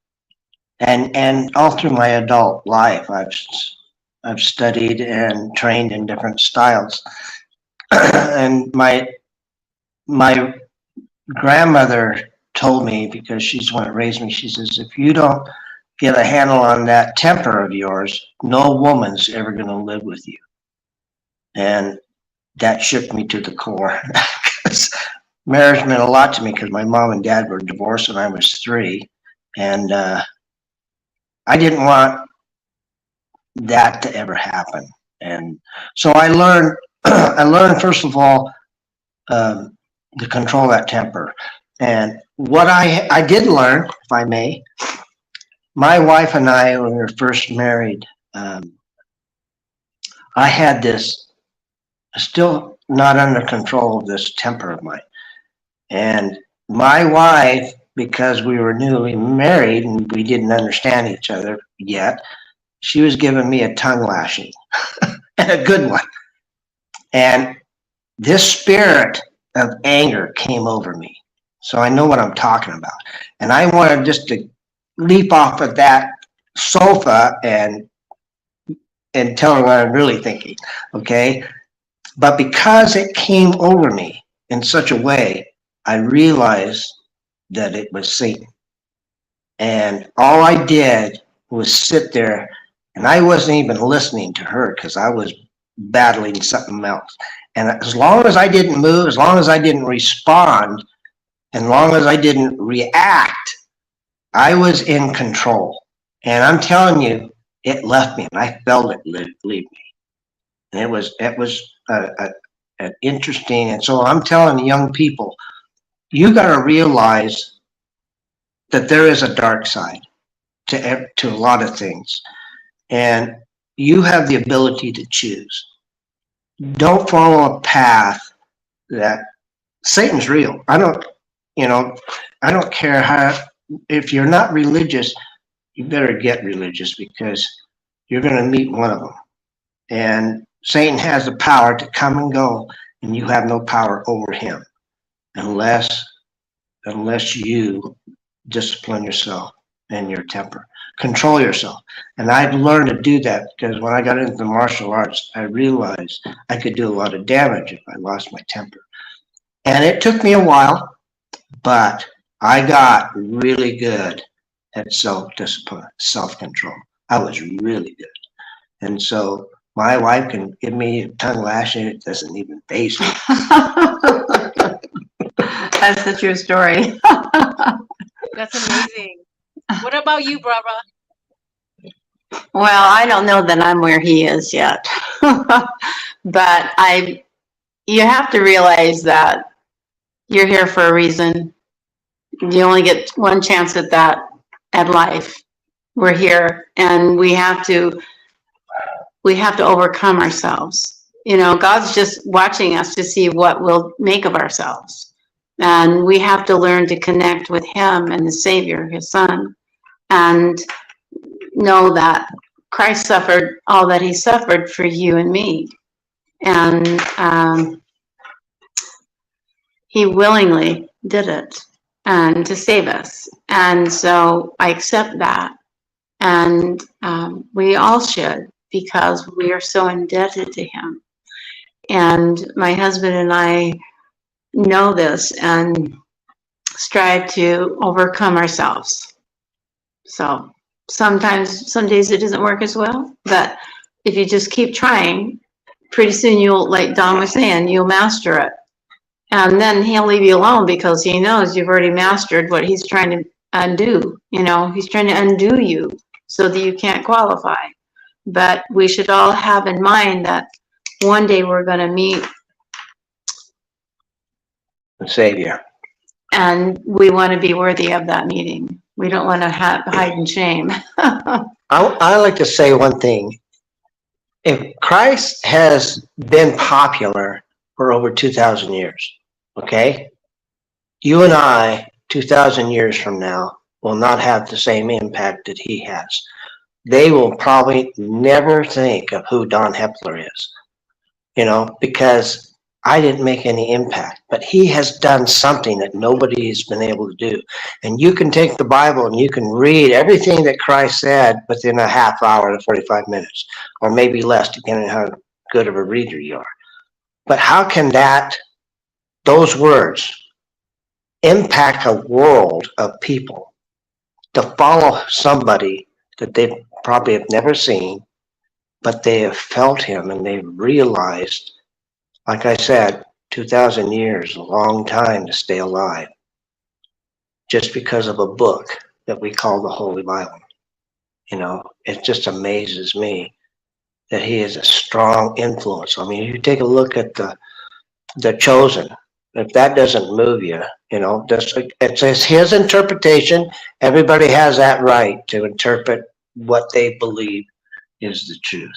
And all through my adult life, I've studied and trained in different styles. And my grandmother told me, because she's the one that raised me, she says, if you don't get a handle on that temper of yours, no woman's ever going to live with you. And that shook me to the core. Marriage meant a lot to me because my mom and dad were divorced when I was 3. And I didn't want that to ever happen. And so I learned, I learned first of all, to control that temper. And what I did learn, if I may, my wife and I, when we were first married, I had this still not under control of this temper of mine. And my wife, because we were newly married and we didn't understand each other yet, she was giving me a tongue lashing, and a good one. And this spirit of anger came over me. So I know what I'm talking about. And I wanted just to leap off of that sofa and tell her what I'm really thinking. Okay. But because it came over me in such a way, I realized that it was Satan. And all I did was sit there, and I wasn't even listening to her because I was battling something else. And as long as I didn't move, as long as I didn't respond, as long as I didn't react, I was in control. And I'm telling you, it left me, and I felt it leave me. And it was an interesting. And so I'm telling young people, you got to realize that there is a dark side to a lot of things, and you have the ability to choose. Don't follow a path that Satan's real. I don't care how. If you're not religious, you better get religious because you're going to meet one of them. And Satan has the power to come and go, and you have no power over him unless you discipline yourself and your temper. Control yourself. And I've learned to do that because when I got into the martial arts, I realized I could do a lot of damage if I lost my temper. And it took me a while, but I got really good at self-discipline, self-control. I was really good. And so my wife can give me a tongue lashing, it doesn't even faze me. That's the true story. That's amazing. What about you, brother? Well, I don't know that I'm where he is yet, but you have to realize that you're here for a reason. You only get one chance at that, at life. We're here, and we have to overcome ourselves. God's just watching us to see what we'll make of ourselves. And we have to learn to connect with him and the Savior, his son, and know that Christ suffered all that he suffered for you and me. And he willingly did it and to save us. And so I accept that. And we all should, because we are so indebted to him. And my husband and I know this and strive to overcome ourselves. So sometimes, some days it doesn't work as well, but if you just keep trying, pretty soon you'll, like Don was saying, you'll master it. And then he'll leave you alone because he knows you've already mastered what he's trying to undo. He's trying to undo you so that you can't qualify. But we should all have in mind that one day we're going to meet The Savior. And we want to be worthy of that meeting. We don't want to hide in shame. I like to say one thing. If Christ has been popular for over 2,000 years, okay, you and I, 2,000 years from now, will not have the same impact that he has. They will probably never think of who Don Hepler is, because I didn't make any impact, but he has done something that nobody has been able to do. And you can take the Bible and you can read everything that Christ said within a half hour to 45 minutes, or maybe less, depending on how good of a reader you are. But how can those words impact a world of people to follow somebody that they probably have never seen, but they have felt him and they've realized, like I said, 2,000 years, a long time to stay alive, just because of a book that we call the Holy Bible. It just amazes me that he is a strong influence. I mean, you take a look at the Chosen. If that doesn't move you, it's his interpretation. Everybody has that right to interpret what they believe is the truth.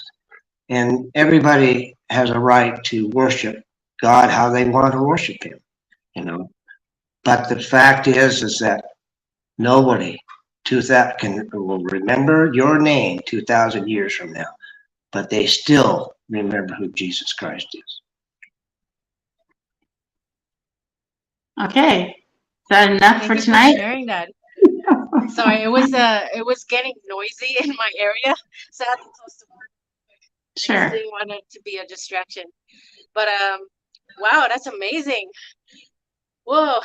And everybody has a right to worship God how they want to worship him, you know. But the fact is that nobody will remember your name 2,000 years from now, but they still remember who Jesus Christ is. Okay. Is that enough for Thank you tonight? for sharing that. Sorry, it was getting noisy in my area, so I had to close the door. I just Sure. didn't want it to be a distraction. But wow, that's amazing. Whoa,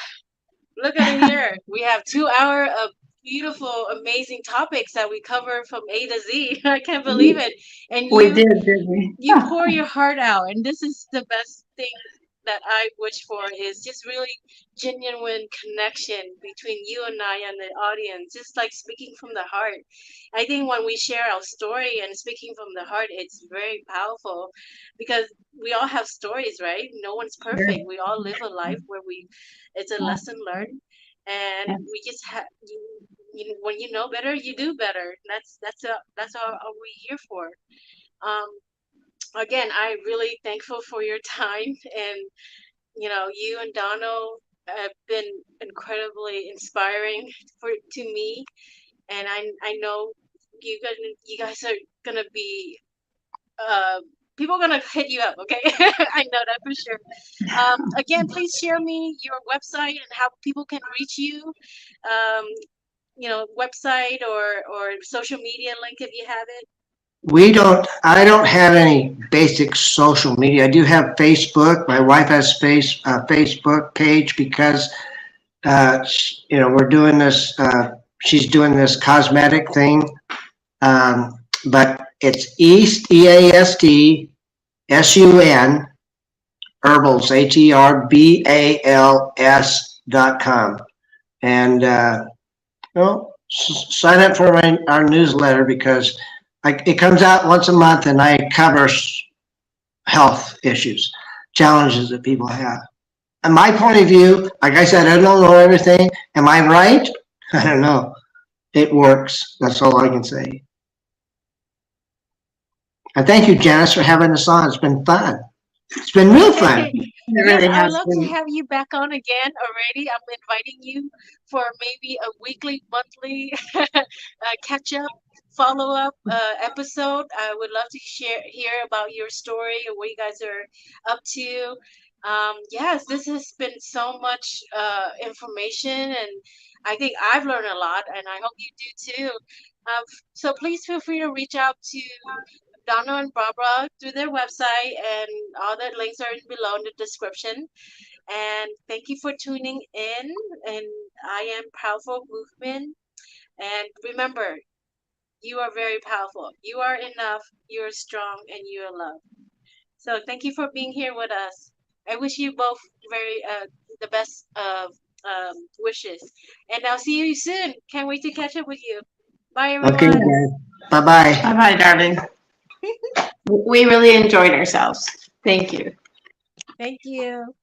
look at it here. We have 2 hours of beautiful, amazing topics that we cover from A to Z. I can't believe it. And We did, didn't we? you pour your heart out, and this is the best thing that I wish for, is just really genuine connection between you and I and the audience, just like speaking from the heart. I think when we share our story and speaking from the heart, it's very powerful, because we all have stories, right? No one's perfect. We all live a life where it's a lesson learned, and we just have when you know better, you do better. That's all we're here for. Um, Again, I'm really thankful for your time, and you and Donald have been incredibly inspiring to me, and I know you guys are gonna be people are gonna hit you up, okay? I know that for sure. Again, please share me your website and how people can reach you. Um, website or social media link if you have it. I don't have any basic social media. I do have Facebook. My wife has Facebook page because, we're doing this, she's doing this cosmetic thing. But it's East, EASTSUN, Herbals, HERBALS.com. And, sign up for our newsletter, because it comes out once a month, and I cover health issues, challenges that people have. And my point of view, like I said, I don't know everything. Am I right? I don't know. It works. That's all I can say. And thank you, Janice, for having us on. It's been fun. It's been real fun. Really I'd has love been. to have you back on again already. I'm inviting you for maybe a weekly, monthly catch up, follow up episode. I would love to hear about your story and what you guys are up to. Yes, this has been so much information, and I think I've learned a lot, and I hope you do too. So please feel free to reach out to Donna and Barbara through their website, and all the links are below in the description. And thank you for tuning in. And I am Powerful Movement. And remember, you are very powerful. You are enough. You're strong, and you are loved. So thank you for being here with us. I wish you both the best of wishes. And I'll see you soon. Can't wait to catch up with you. Bye, everyone. Okay, guys. Bye-bye. Bye-bye, darling. We really enjoyed ourselves. Thank you. Thank you.